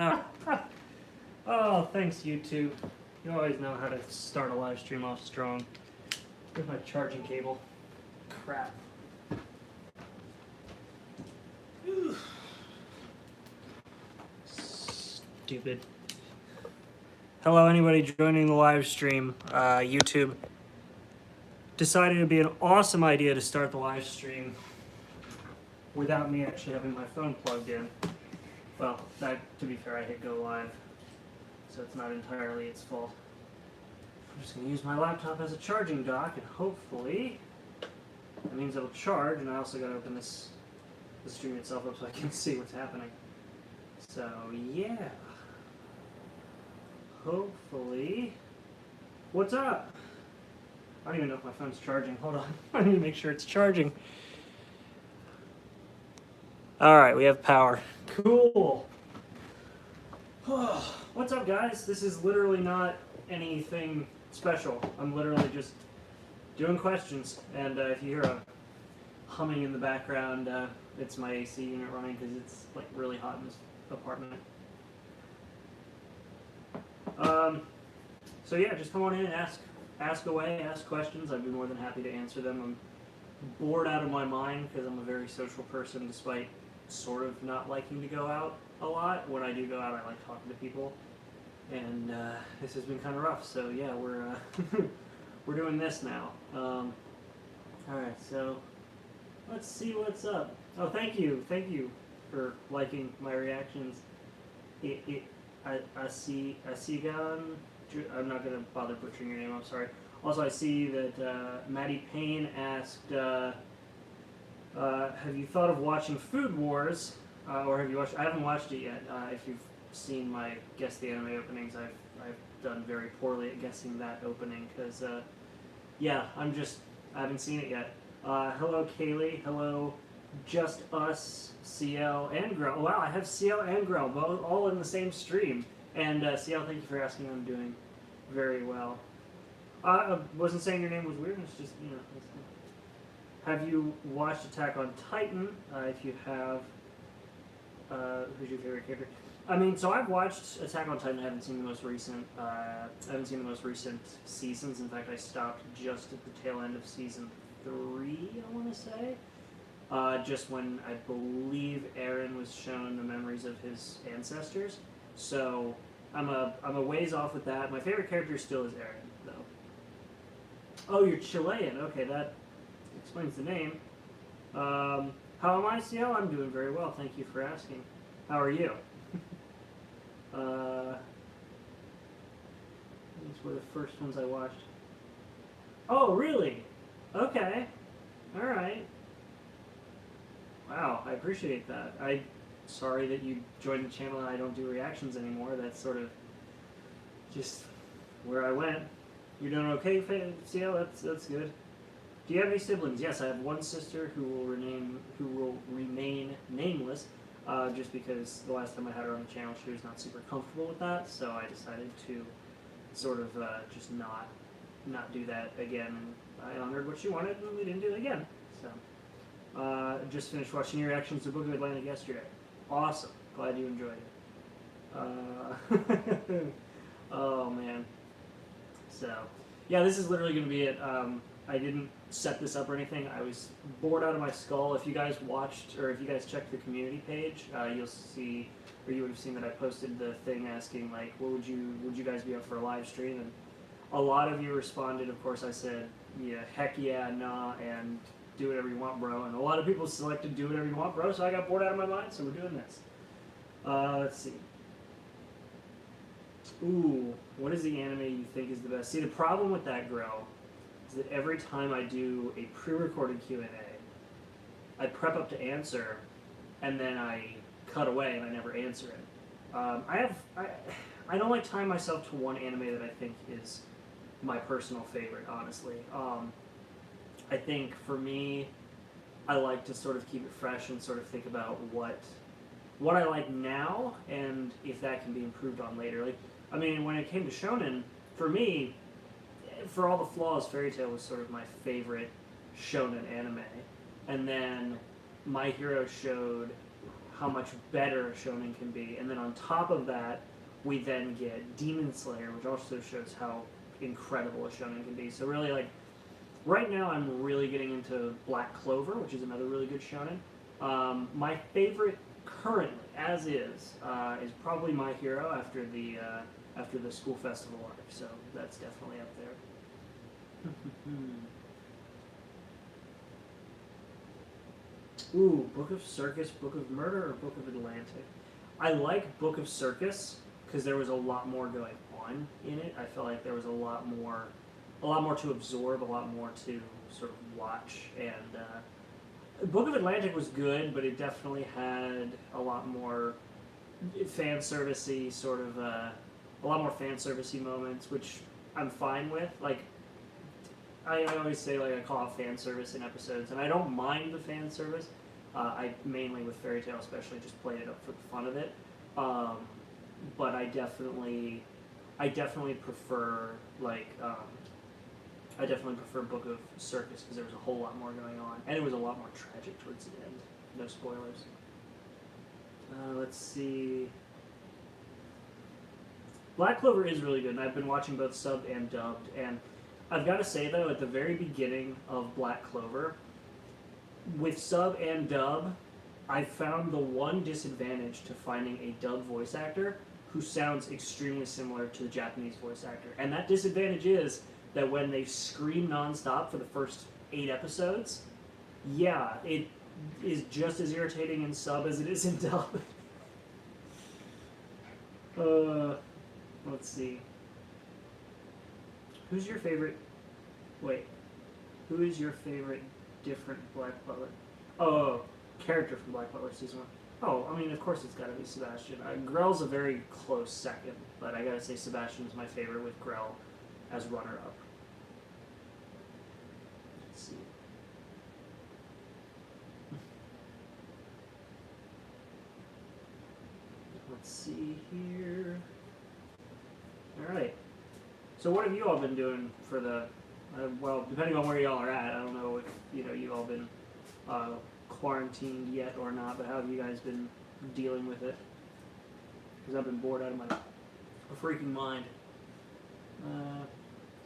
Ah. Oh, thanks, YouTube. You always know how to start a live stream off strong. Where's my charging cable? Crap. Stupid. Hello, anybody joining the live stream. YouTube decided it'd be an awesome idea to start the live stream without me actually having my phone plugged in. Well, to be fair, I hit go live, so it's not entirely its fault. I'm just going to use my laptop as a charging dock, and hopefully that means it'll charge, and I also got to open the stream itself up so I can see what's happening. So, yeah. Hopefully. What's up? I don't even know if my phone's charging. Hold on. I need to make sure it's charging. Alright, we have power. Cool. What's up, guys? This is literally not anything special. I'm literally just doing questions. And if you hear a humming in the background, it's my AC unit running because it's like really hot in this apartment. So yeah, just come on in and ask away, ask questions. I'd be more than happy to answer them. I'm bored out of my mind because I'm a very social person, despite sort of not liking to go out a lot. When I do go out, I like talking to people, and this has been kind of rough. So yeah, we're we're doing this now. All right, so let's see what's up. Oh, thank you for liking my reactions. Asigan, I'm not going to bother butchering your name, I'm sorry. Also, I see that Maddie Payne asked, have you thought of watching Food Wars, or have you watched, I haven't watched it yet. If you've seen my Guess the Anime openings, I've done very poorly at guessing that opening, because, yeah, I haven't seen it yet. Hello, Kaylee, hello, Just Us, CL, and Grell. Wow, I have CL and Grell, both all in the same stream. And CL, thank you for asking. I'm doing very well. I wasn't saying your name was weird. It's just, you know. Have you watched Attack on Titan? If you have, who's your favorite character? I mean, so I've watched Attack on Titan. I haven't seen the most recent. I haven't seen the most recent seasons. In fact, I stopped just at the tail end of season 3. I want to say. Just when I believe Eren was shown the memories of his ancestors. So I'm a ways off with that. My favorite character still is Eren, though. Oh, you're Chilean. Okay, that explains the name. How am I, CL? I'm doing very well. Thank you for asking. How are you? These were the first ones I watched. Oh, really? Okay. All right. Wow, I appreciate that. Sorry that you joined the channel and I don't do reactions anymore. That's sort of just where I went. You're doing okay, CL? That's good. Do you have any siblings? Yes, I have one sister who will remain nameless, just because the last time I had her on the channel, she was not super comfortable with that. So I decided to sort of just not do that again. And I honored what she wanted, and we didn't do it again. So. Just finished watching your reactions to Book of Atlantic yesterday. Awesome. Glad you enjoyed it. Oh, man. So, yeah, this is literally going to be it. I didn't set this up or anything. I was bored out of my skull. If you guys watched, or if you guys checked the community page, you'll see, or you would have seen that I posted the thing asking, like, what would you guys be up for a live stream? And a lot of you responded. Of course, I said, yeah, heck yeah, nah, and do whatever you want, bro. And a lot of people selected do whatever you want, bro, so I got bored out of my mind, so we're doing this. Let's see. Ooh, what is the anime you think is the best? See, the problem with that, Grow, is that every time I do a pre-recorded Q&A, I prep up to answer, and then I cut away and I never answer it. I don't like tying myself to one anime that I think is my personal favorite, honestly. I think for me, I like to sort of keep it fresh and sort of think about what I like now and if that can be improved on later. Like, I mean, when it came to shonen, for me, for all the flaws, Fairy Tail was sort of my favorite shonen anime. And then My Hero showed how much better shonen can be, and then on top of that, we then get Demon Slayer, which also shows how incredible a shonen can be. So really, like, right now I'm really getting into Black Clover, which is another really good shonen. My favorite currently, as is probably My Hero after the school festival arc. So that's definitely up there. Ooh, Book of Circus, Book of Murder, or Book of Atlantic? I like Book of Circus because there was a lot more going on in it. I felt like there was a lot more to absorb, a lot more to sort of watch. And Book of Atlantic was good, but it definitely had a lot more fan servicey sort of a lot more fan servicey moments, which I'm fine with. Like I always say, like, I call it fan service in episodes, and I don't mind the fan service. I mainly with Fairy Tail especially just played it up for the fun of it. But I definitely prefer I definitely prefer Book of Circus because there was a whole lot more going on, and it was a lot more tragic towards the end. No spoilers. Let's see. Black Clover is really good, and I've been watching both subbed and dubbed, and I've got to say, though, at the very beginning of Black Clover, with sub and dub, I found the one disadvantage to finding a dub voice actor who sounds extremely similar to the Japanese voice actor. And that disadvantage is that when they scream nonstop for the first 8 episodes, yeah, it is just as irritating in sub as it is in dub. Let's see. Who's your favorite? Wait, who is your favorite different Black Butler? Oh, character from Black Butler season 1. Oh, I mean, of course it's got to be Sebastian. Grell's a very close second, but I gotta say Sebastian is my favorite with Grell as runner-up. Let's see. Let's see here. All right. So what have you all been doing for the, well, depending on where y'all are at, I don't know if, you've all been quarantined yet or not, but how have you guys been dealing with it? Because I've been bored out of my freaking mind.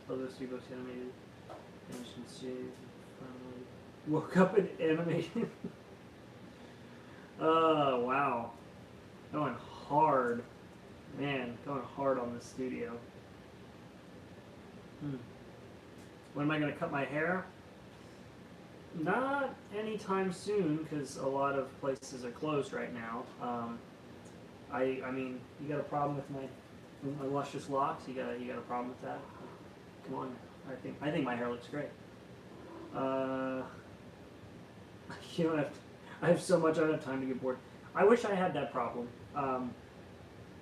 Those 3 books animated. Animation series. Finally woke up and animated. Wow. Going hard. Man, going hard on the studio. When am I going to cut my hair? Not anytime soon, because a lot of places are closed right now. I mean, you got a problem with my luscious locks? You got a problem with that? Come on, I think my hair looks great. You don't have to, I have so much, I don't have time to get bored. I wish I had that problem.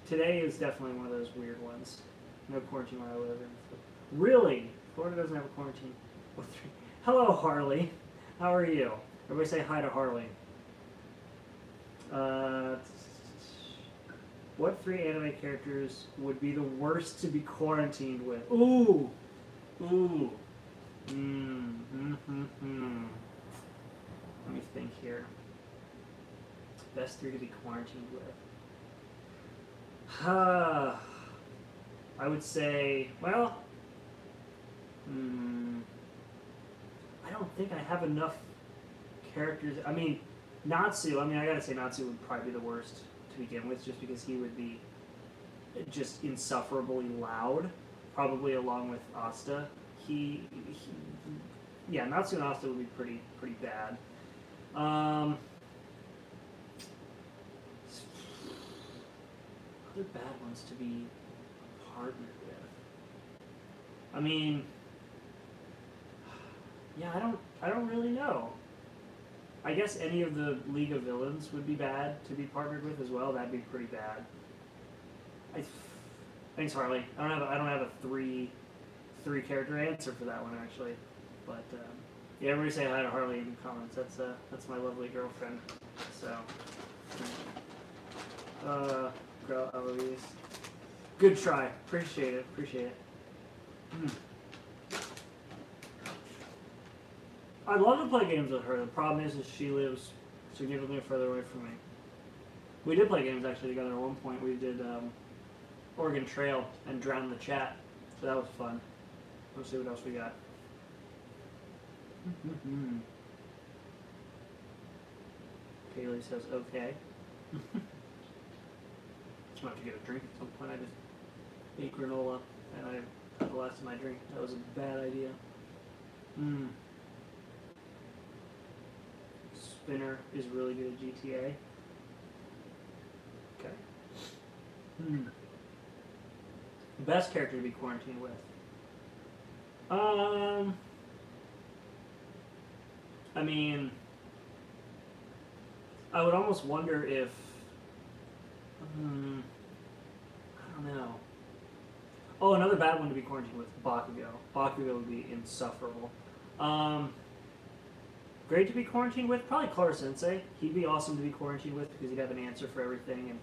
Today is definitely one of those weird ones. No quarantine where I live. Really? Florida doesn't have a quarantine. Hello, Harley. How are you? Everybody say hi to Harley. What 3 anime characters would be the worst to be quarantined with? Ooh! Ooh. Let me think here. Best 3 to be quarantined with. I would say, well, I don't think I have enough characters. I mean, Natsu, I gotta say Natsu would probably be the worst to begin with, just because he would be just insufferably loud, probably along with Asta. Yeah, Natsu and Asta would be pretty bad. Other bad ones to be partnered with. I mean, yeah, I don't really know. I guess any of the League of Villains would be bad to be partnered with as well. That'd be pretty bad. Thanks, Harley. I don't have a three character answer for that one actually, but yeah, everybody say hi to Harley in the comments. That's my lovely girlfriend. So, girl Eloise, good try. Appreciate it. I'd love to play games with her. The problem is she lives significantly further away from me. We did play games actually together at one point. We did Oregon Trail and Drown the Chat, so that was fun. Let's see what else we got. Kaylee says okay. Just might have to get a drink at some point. I just ate granola and I got the last of my drink. That was a bad idea. Spinner is really good at GTA. Okay. The best character to be quarantined with. I mean, I would almost wonder if, I don't know. Oh, another bad one to be quarantined with, Bakugo. Bakugo would be insufferable. Great to be quarantined with, probably Clara Sensei. He'd be awesome to be quarantined with because he'd have an answer for everything and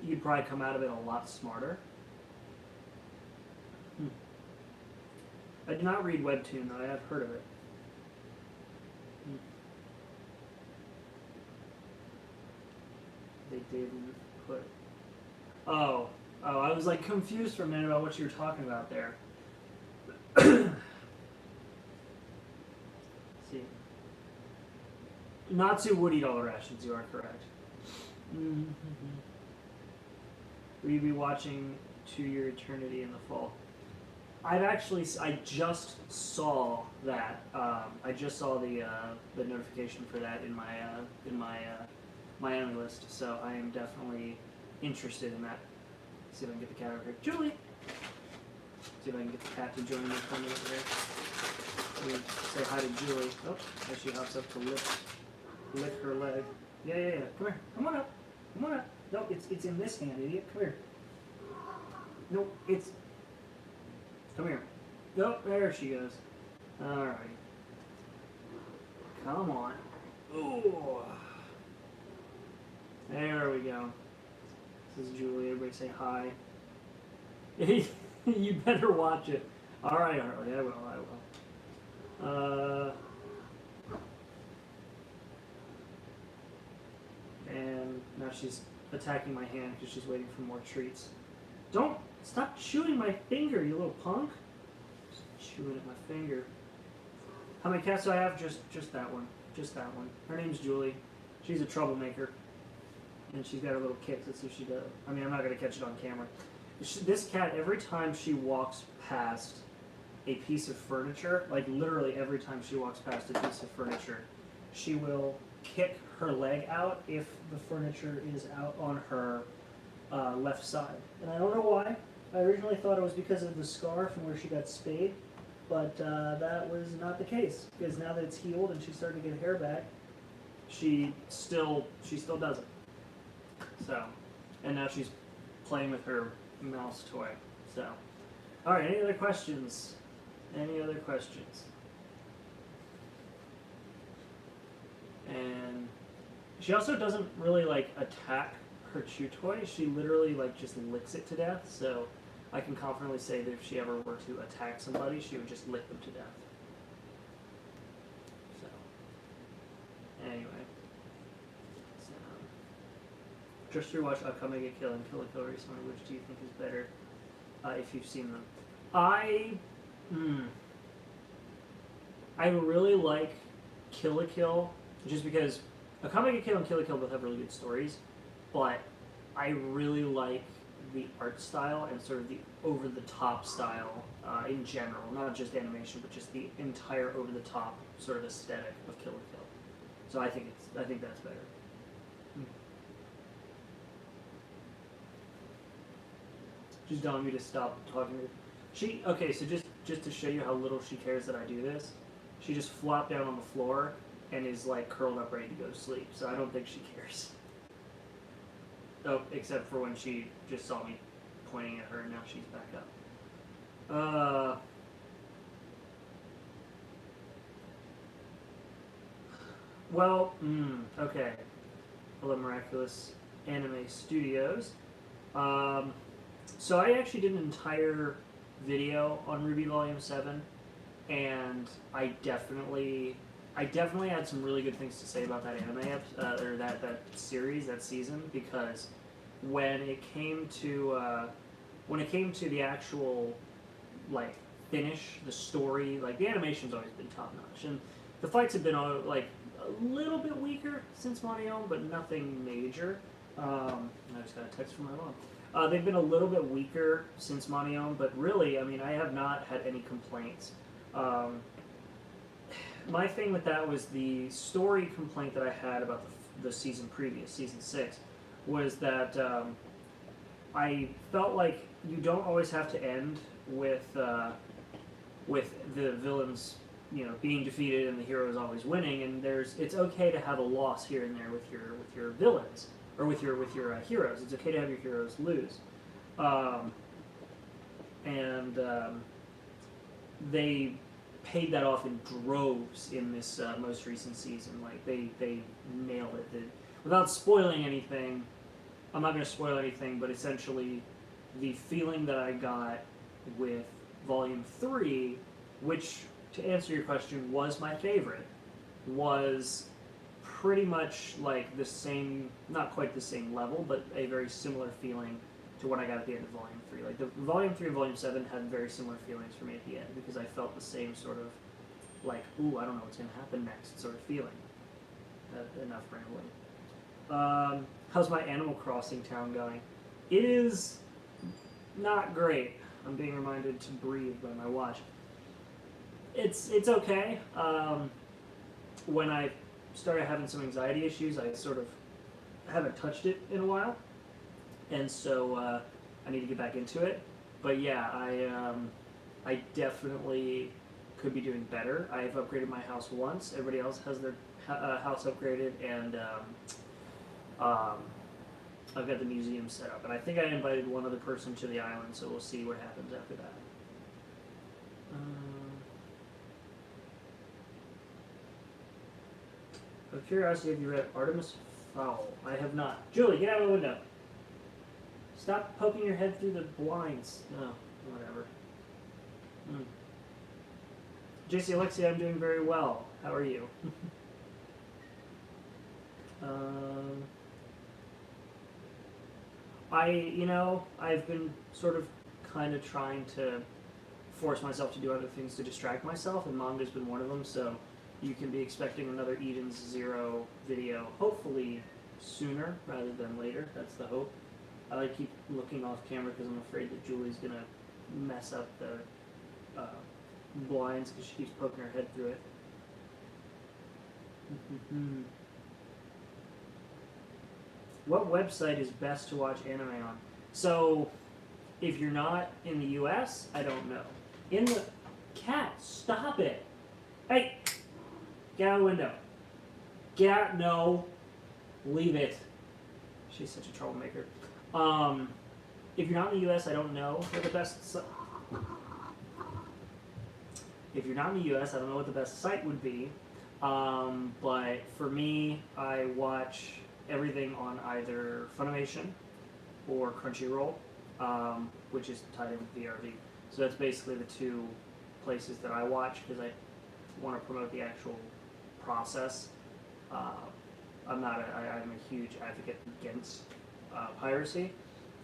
you'd probably come out of it a lot smarter. I did not read Webtoon though, I have heard of it. They didn't put... Oh, I was like confused for a minute about what you were talking about there. See. Natsu would eat all the rations, you are correct. Will you be watching To Your Eternity in the fall? I just saw that. I just saw the notification for that in my enemy list, so I am definitely interested in that. Let's see if I can get the cat over here. Julie! See if I can get the cat to join me for a minute here. Let me say hi to Julie. Oh, as she hops up to lick her leg. Yeah. Come here. Come on up. Come on up. No, it's in this hand, idiot. Come here. No, it's... Come here. Nope, there she goes. Alright. Come on. Ooh. There we go. This is Julie. Everybody say hi. You better watch it. Alright, Harley. I will. And now she's attacking my hand because she's waiting for more treats. Don't stop chewing my finger, you little punk. Just chewing at my finger. How many cats do I have? Just that one. Just that one. Her name's Julie. She's a troublemaker. And she's got her little kicks. Let's see if she does. I mean, I'm not going to catch it on camera. This cat, every time she walks past a piece of furniture, like literally every time she walks past a piece of furniture, she will kick her leg out if the furniture is out on her left side. And I don't know why. I originally thought it was because of the scar from where she got spayed, but that was not the case. Because now that it's healed and she's starting to get hair back, she still does it. So, and now she's playing with her mouse toy. So, all right. Any other questions? Any other questions? And she also doesn't really like attack her chew toy. She literally like just licks it to death. So I can confidently say that if she ever were to attack somebody, she would just lick them to death. So anyway, so just rewatch Akame ga Kill and Kill la Kill recently. Which do you think is better? If you've seen them, I really like Kill la Kill just because Akame ga Kill and Kill la Kill both have really good stories. But I really like the art style and sort of the over-the-top style in general, not just animation, but just the entire over-the-top sort of aesthetic of Kill la Kill. So I think that's better. She's telling me to stop talking to her. Okay, so just to show you how little she cares that I do this, she just flopped down on the floor and is like curled up ready to go to sleep. So I don't think she cares. Oh, except for when she just saw me pointing at her and now she's back up. Well, okay. Hello, Miraculous Anime Studios. So I actually did an entire video on RWBY Volume 7, and I definitely I definitely had some really good things to say about that or that series, that season, because when it came to the actual like finish, the story, like the animation's always been top notch, and the fights have been like a little bit weaker since Moneon, but nothing major. I just got a text from my mom. They've been a little bit weaker since Moneon, but really, I mean, I have not had any complaints. My thing with that was the story complaint that I had about the season previous, season 6, was that I felt like you don't always have to end with the villains, being defeated and the heroes always winning. And it's okay to have a loss here and there with your villains or with your heroes. It's okay to have your heroes lose, and they paid that off in droves in this most recent season. Like they nailed it. Without spoiling anything, I'm not going to spoil anything, but essentially the feeling that I got with Volume 3, which, to answer your question, was my favorite, was pretty much like the same, not quite the same level, but a very similar feeling to what I got at the end of Volume 3. Like, the Volume 3 and Volume 7 had very similar feelings for me at the end, because I felt the same sort of, like, ooh, I don't know what's going to happen next sort of feeling. Enough rambling. How's my Animal Crossing town going? It is not great. I'm being reminded to breathe by my watch. It's okay. When I started having some anxiety issues, I sort of haven't touched it in a while, and so I need to get back into it. But yeah, I definitely could be doing better. I've upgraded my house once. Everybody else has their house upgraded, and I've got the museum set up. And I think I invited one other person to the island, so we'll see what happens after that. Out of curiosity, have you read Artemis Fowl? I have not. Julie, get out of the window. Stop poking your head through the blinds. No, whatever. JC Alexia, I'm doing very well. How are you? I've been sort of kind of trying to force myself to do other things to distract myself, and manga's been one of them, so you can be expecting another Eden's Zero video, hopefully sooner rather than later. That's the hope. I keep looking off camera because I'm afraid that Julie's going to mess up the blinds because she keeps poking her head through it. What website is best to watch anime on? So, if you're not in the US, I don't know. In the... Cat, stop it! Hey! Get out of the window. Get out. No. Leave it. She's such a troublemaker. If you're not in the US, I don't know what the best... If you're not in the US, I don't know what the best site would be. But for me, I watch everything on either Funimation or Crunchyroll, which is tied in with VRV. So that's basically the two places that I watch because I want to promote the actual process. I'm a huge advocate against piracy,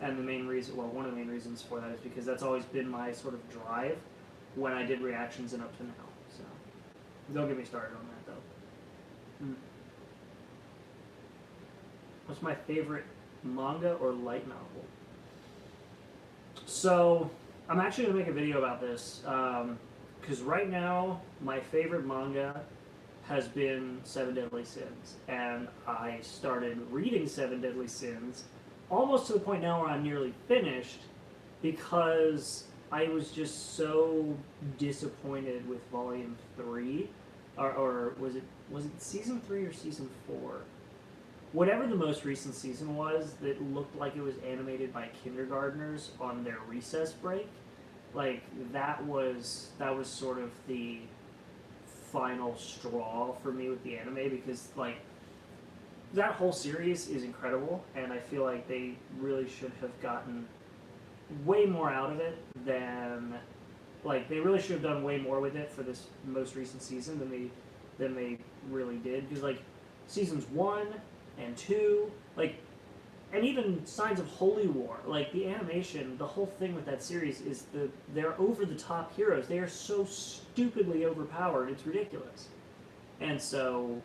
and one of the main reasons for that is because that's always been my sort of drive when I did reactions and up to now. So don't get me started on that though. What's my favorite manga or light novel? So I'm actually gonna make a video about this because right now my favorite manga has been Seven Deadly Sins, and I started reading Seven Deadly Sins almost to the point now where I'm nearly finished because I was just so disappointed with Volume 3, or was it Season 3 or Season 4? Whatever the most recent season was that looked like it was animated by kindergartners on their recess break, like that was sort of the final straw for me with the anime, because like that whole series is incredible, and I feel like they really should have gotten way more out of it than, like, they really should have done way more with it for this most recent season than they than they really did. Because like seasons 1 and 2, like, and even Signs of Holy War, like the animation, the whole thing with that series is they're over the top heroes. They are so stupidly overpowered. It's ridiculous. And so,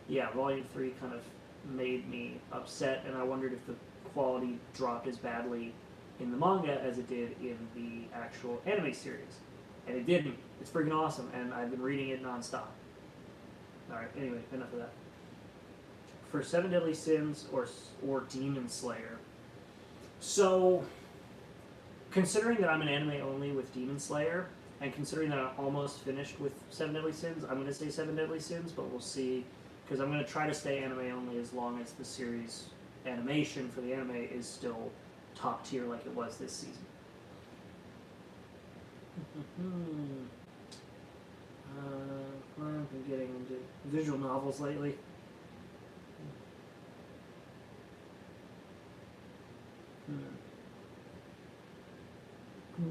yeah, Volume 3 kind of made me upset, and I wondered if the quality dropped as badly in the manga as it did in the actual anime series. And it didn't. It's freaking awesome, and I've been reading it nonstop. Alright, anyway, enough of that. For Seven Deadly Sins or Demon Slayer. So, considering that I'm an anime only with Demon Slayer, and considering that I'm almost finished with Seven Deadly Sins, I'm going to say Seven Deadly Sins, but we'll see. Because I'm going to try to stay anime only as long as the series animation for the anime is still top tier like it was this season. I've been getting into visual novels lately.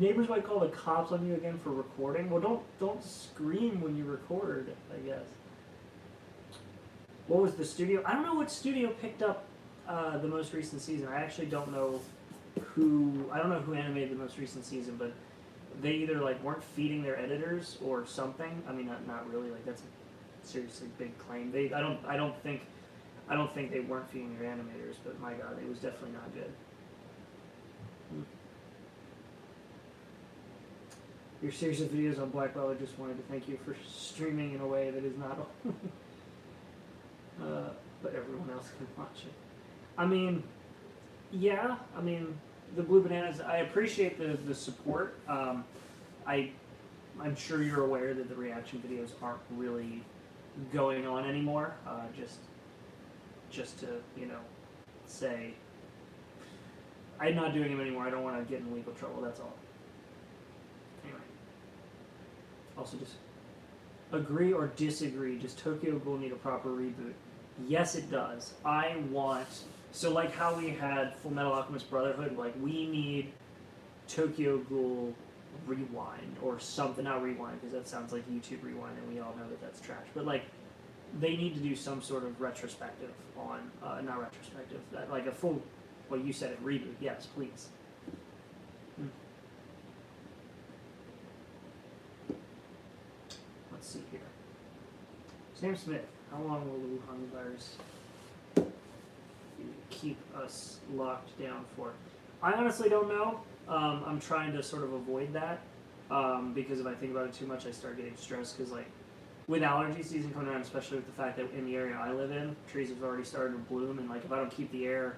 Neighbors might call the cops on you again for recording. Well, don't scream when you record, I guess. What was the studio? I don't know what studio picked up the most recent season. I actually don't know who. I don't know who animated the most recent season, but they either like weren't feeding their editors or something. I mean, not really. Like that's a seriously big claim. I don't think they weren't feeding their animators, but my God, it was definitely not good. Your series of videos on Black Belt, I just wanted to thank you for streaming in a way that is not but everyone else can watch it. I mean, yeah, I mean, the Blue Bananas, I appreciate the support. I'm sure you're aware that the reaction videos aren't really going on anymore. Just to, say, I'm not doing them anymore. I don't want to get in legal trouble, that's all. Anyway. Also, just agree or disagree, does Tokyo Ghoul need a proper reboot? Yes, it does. So like how we had Full Metal Alchemist Brotherhood, like we need Tokyo Ghoul Rewind or something. Not Rewind, because that sounds like YouTube Rewind, and we all know that that's trash. But like, they need to do some sort of retrospective on, not retrospective, like a full, well, you said it, reboot. Yes, please. Let's see here. Sam Smith, how long will the Wuhan virus keep us locked down for? I honestly don't know. I'm trying to sort of avoid that because if I think about it too much, I start getting stressed. Because like with allergy season coming around, especially with the fact that in the area I live in, trees have already started to bloom, and like if I don't keep the air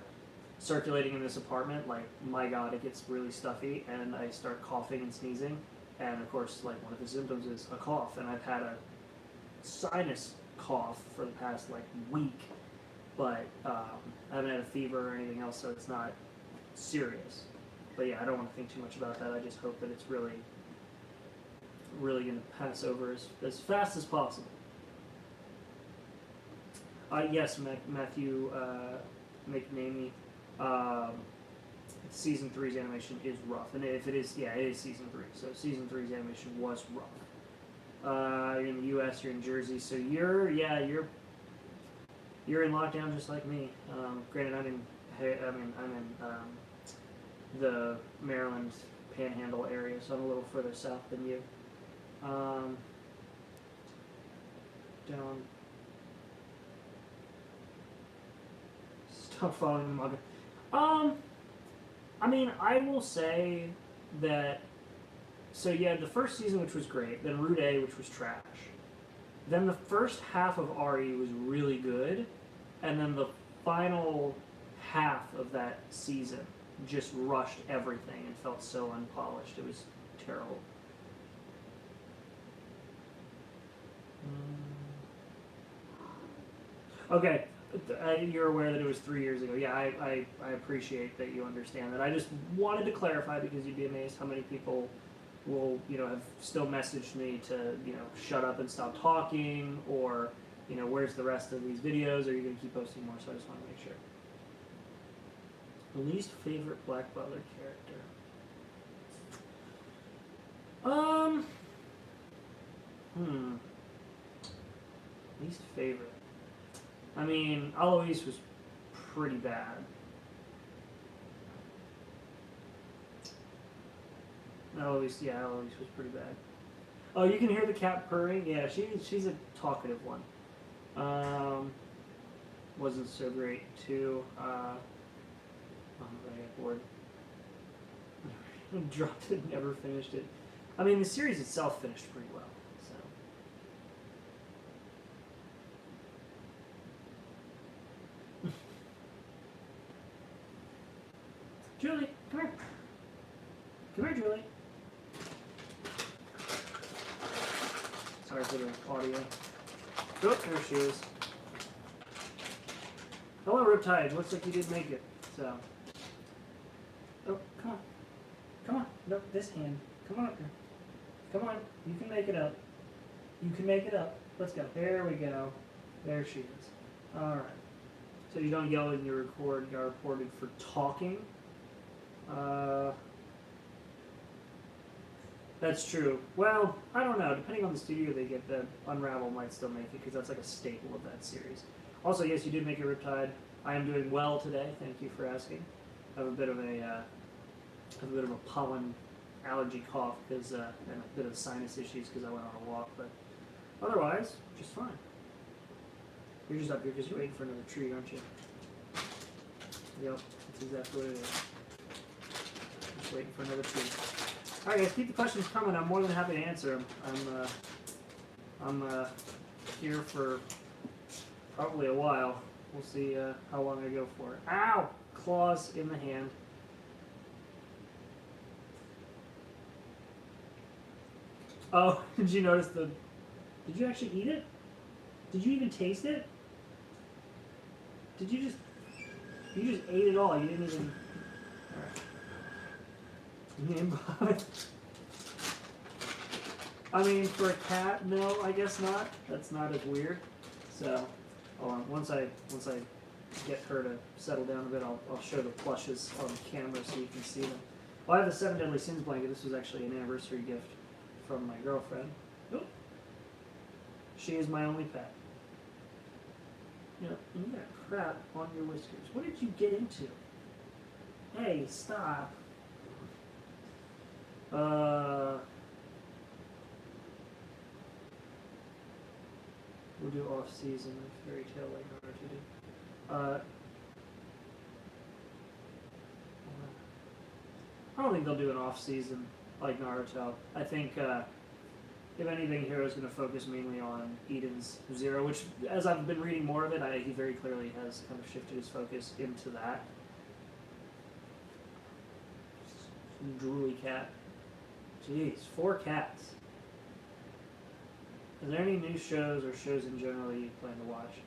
circulating in this apartment, like my God, it gets really stuffy, and I start coughing and sneezing. And of course, like one of the symptoms is a cough, and I've had a sinus cough for the past like week, but I haven't had a fever or anything else, so it's not serious. But yeah, I don't want to think too much about that. I just hope that it's really going to pass over as fast as possible. Yes, Matthew McNamee. Season 3's animation is rough, and if it is, yeah, it is season 3. So season 3's animation was rough. You're in the U.S., you're in Jersey, so you're in lockdown just like me. Granted, I'm in the Maryland Panhandle area, so I'm a little further south than you. Down. Stop following the manga. I mean, I will say that. So you had the first season, which was great. Then Route A, which was trash. Then the first half of RE was really good, and then the final half of that season just rushed everything and felt so unpolished. It was terrible. Okay, you're aware that it was 3 years ago. Yeah, I appreciate that you understand that. I just wanted to clarify because you'd be amazed how many people will, have still messaged me to, shut up and stop talking, or, where's the rest of these videos? Are you going to keep posting more? So I just want to make sure. The least favorite Black Butler character. Least favorite. I mean, Alois was pretty bad. Alois was pretty bad. Oh, you can hear the cat purring? Yeah, she's a talkative one. Wasn't so great, too. I got bored. Dropped it, never finished it. I mean, the series itself finished pretty well, so. Julie, come here. Come here, Julie. Sorry for the audio. Oh, there she is. Hello, Riptide. Looks like you did make it, so. Oh, come on. Come on. No, this hand. Come on up here. Come on. You can make it up. You can make it up. Let's go. There we go. There she is. Alright. So you don't yell when you record. You're reported for talking. That's true. Well, I don't know. Depending on the studio they get, the Unravel might still make it because that's like a staple of that series. Also, yes, you did make a Riptide. I am doing well today. Thank you for asking. I have a bit of a pollen allergy cough because and a bit of sinus issues because I went on a walk, but otherwise, just fine. You're just up here because you're waiting for another tree, aren't you? Yep, that's exactly what it is. Just waiting for another tree. All right, guys, keep the questions coming. I'm more than happy to answer them. I'm here for probably a while. We'll see how long I go for. Ow! Claws in the hand. Oh, did you notice did you actually eat it? Did you even taste it? You just ate it all. You didn't even. All right. I mean, for a cat, no, I guess not. That's not as weird. So, hold on. Once I get her to settle down a bit, I'll show the plushes on camera so you can see them. Well, I have the 7 Deadly Sins blanket. This was actually an anniversary gift from my girlfriend. Oh. She is my only pet. You know, you got crap on your whiskers. What did you get into? Hey, stop. We'll do off-season fairy tale like Naruto did. I don't think they'll do an off-season like Naruto. I think, if anything, Hero's going to focus mainly on Eden's Zero, which, as I've been reading more of it, he very clearly has kind of shifted his focus into that. Drooly cat. Jeez, 4 cats. Is there any new shows or shows in general you plan to watch?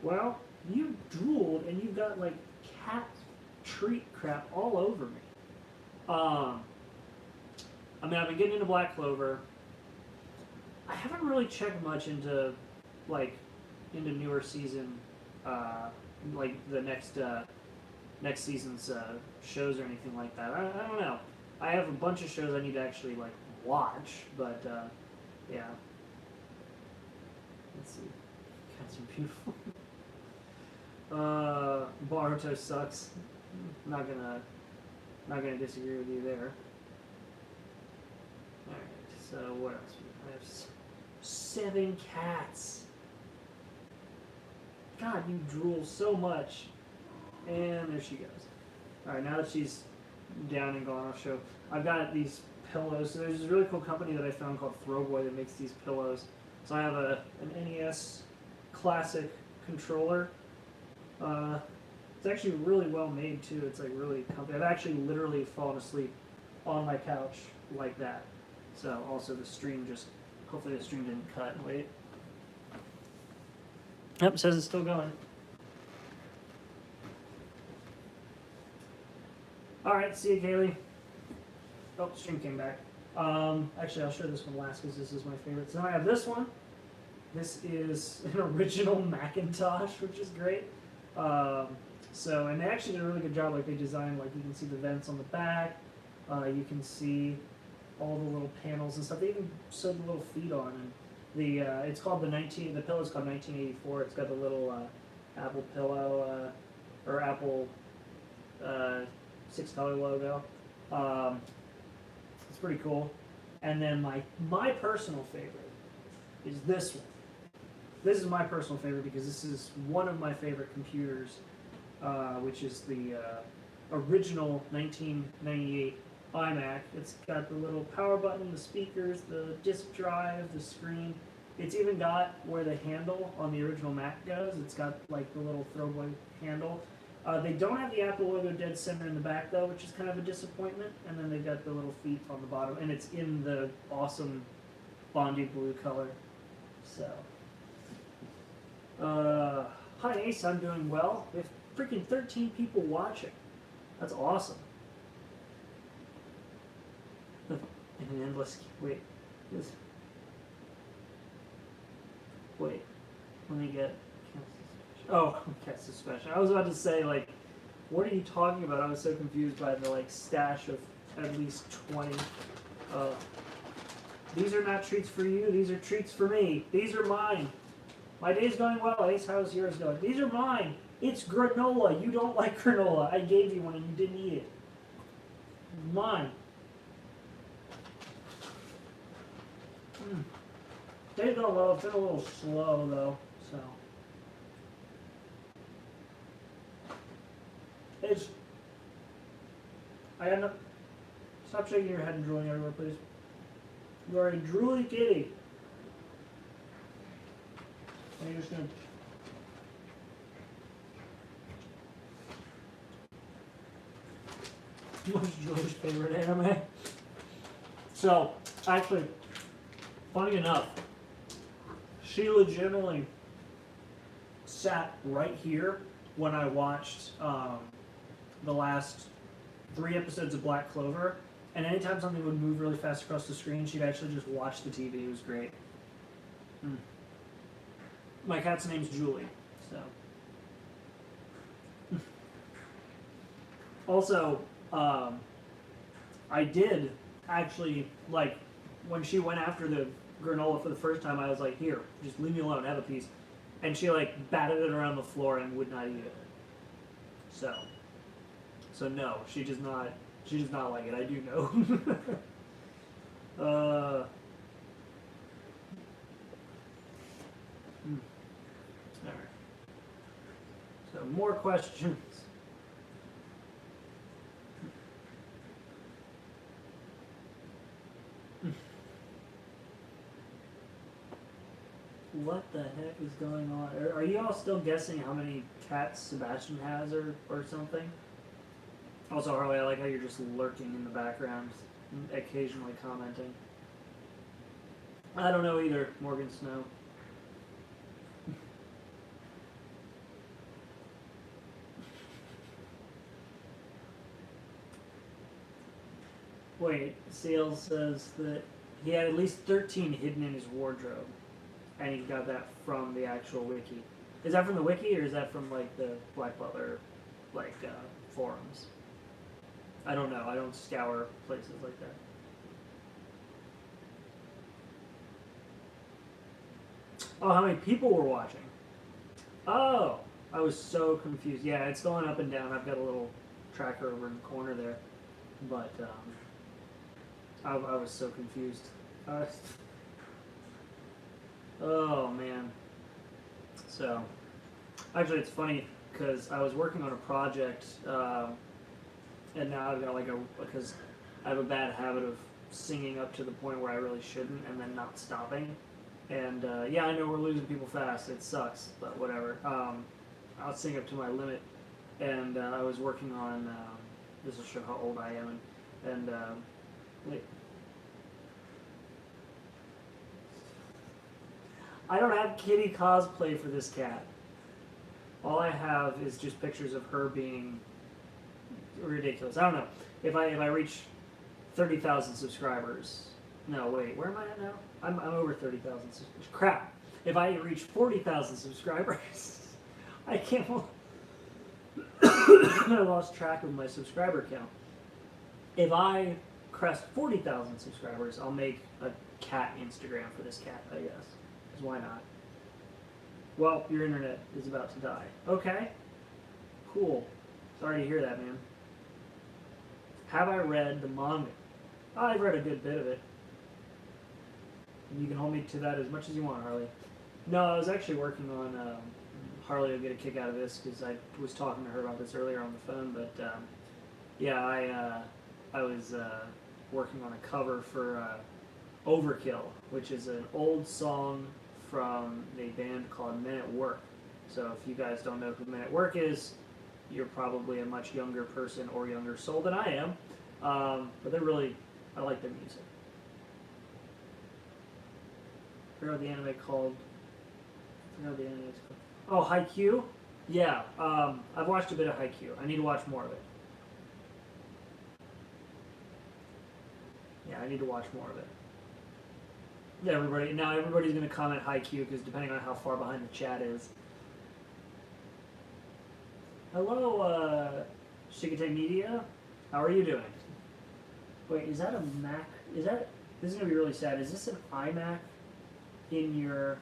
Well, you drooled and you got like cat treat crap all over me. I mean, I've been getting into Black Clover. I haven't really checked much into newer season, like the next season's shows or anything like that. I don't know. I have a bunch of shows I need to actually like watch, but yeah. Let's see. Cats are beautiful. Boruto sucks. Not gonna disagree with you there. Alright, so what else? I have 7 cats. God, you drool so much. And there she goes. Alright, now that she's down and gone, I'll show. I've got these pillows. So there's this really cool company that I found called Throwboy that makes these pillows. So I have an NES Classic controller. It's actually really well made too. It's like really comfy. I've actually literally fallen asleep on my couch like that. So also the stream hopefully the stream didn't cut. Wait. Yep, it says it's still going. Alright, see you, Kaylee. Oh, stream came back. Actually, I'll show this one last because this is my favorite. So I have this one. This is an original Macintosh, which is great. And they actually did a really good job. Like they designed, like you can see the vents on the back. You can see all the little panels and stuff. They even sewed the little feet on, and the it's called the pillow's called 1984. It's got the little Apple pillow or Apple 6-color logo. It's pretty cool. And then my personal favorite is this one. This is my personal favorite because this is one of my favorite computers, which is the original 1998 iMac. It's got the little power button, the speakers, the disk drive, the screen. It's even got where the handle on the original Mac goes. It's got like the little throwaway handle. They don't have the Apple logo dead center in the back though, which is kind of a disappointment. And then they've got the little feet on the bottom, and it's in the awesome Bondi blue color. So, hi Ace, I'm doing well. We have freaking 13 people watching. That's awesome. In an endless wait. Wait. Let me get. Oh, cast suspension. I was about to say, like, what are you talking about? I was so confused by the, like, stash of at least 20. These are not treats for you. These are treats for me. These are mine. My day's going well, Ace. How's yours going? These are mine. It's granola. You don't like granola. I gave you one and you didn't eat it. Mine. Day's going well. It's been a little slow, though, so. I end up. Stop shaking your head and drooling everywhere, please. You are a drooly kitty. And you're just gonna. What's Julie's favorite anime? So, actually, funny enough, she legitimately sat right here when I watched the last 3 episodes of Black Clover, and anytime something would move really fast across the screen, she'd actually just watch the TV. It was great. My cat's name's Julie, so. Also, I did actually, like, when she went after the granola for the first time, I was like, here, just leave me alone, have a piece. And she, like, batted it around the floor and would not eat it. So no, she does not like it, I do know. Alright. So more questions. What the heck is going on? Are you all still guessing how many cats Sebastian has or something? Also, Harley, I like how you're just lurking in the background, occasionally commenting. I don't know either, Morgan Snow. Wait, Sales says that he had at least 13 hidden in his wardrobe, and he got that from the actual wiki. Is that from the wiki, or is that from, like, the Black Butler, like, forums? I don't know. I don't scour places like that. Oh, how many people were watching? Oh, I was so confused. Yeah, it's going up and down. I've got a little tracker over in the corner there. But, I was so confused. Oh, man. So, actually, it's funny, because I was working on a project, and now I've got because I have a bad habit of singing up to the point where I really shouldn't and then not stopping. And yeah, I know we're losing people fast. It sucks, but whatever. I'll sing up to my limit. And I was working on, this will show how old I am. And wait. I don't have kitty cosplay for this cat. All I have is just pictures of her being ridiculous. I don't know. If I reach 30,000 subscribers, no wait, where am I at now? I'm over 30,000 subscribers. Crap! If I reach 40,000 subscribers, I can't. I lost track of my subscriber count. If I crest 40,000 subscribers, I'll make a cat Instagram for this cat, I guess. Because why not? Well, your internet is about to die. Okay. Cool. Sorry to hear that, man. Have I read the manga? I've read a good bit of it. And you can hold me to that as much as you want, Harley. No, I was actually working on... Harley will get a kick out of this because I was talking to her about this earlier on the phone, but yeah, I was working on a cover for Overkill, which is an old song from a band called Men at Work. So if you guys don't know who Men at Work is, you're probably a much younger person or younger soul than I am. But they're really, I like their music. I forgot what the anime called. Oh, Haikyuu? Yeah, I've watched a bit of Haikyuu. I need to watch more of it. Yeah, I need to watch more of it. Everybody's going to comment Haikyuu because depending on how far behind the chat is. Hello, Shigate Media. How are you doing? Wait, is that a Mac? This is going to be really sad. Is this an iMac in your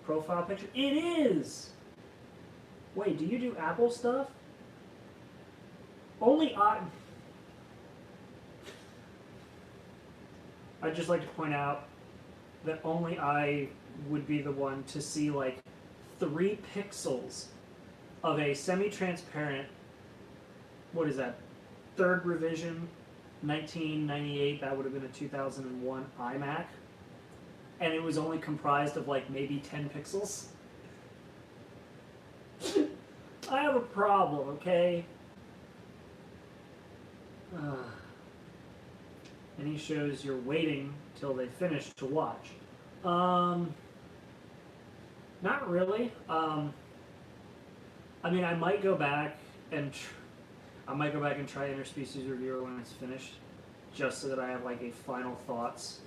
profile picture? It is! Wait, do you do Apple stuff? I'd just like to point out that only I would be the one to see like 3 pixels of a semi-transparent, what is that, 3rd revision, 1998, that would have been a 2001 iMac. And it was only comprised of like maybe 10 pixels. I have a problem, okay? Any shows you're waiting till they finish to watch? Not really. I mean, I might go back and try Interspecies Reviewer when it's finished, just so that I have like a final thoughts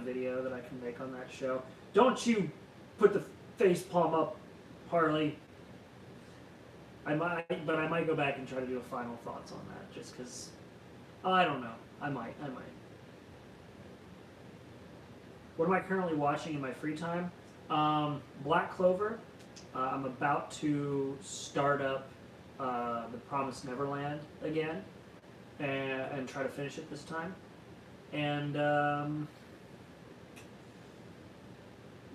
video that I can make on that show. Don't you put the face palm up, Harley. I might go back and try to do a final thoughts on that, just because, I don't know. I might. What am I currently watching in my free time? Black Clover. I'm about to start up The Promised Neverland again, and try to finish it this time. And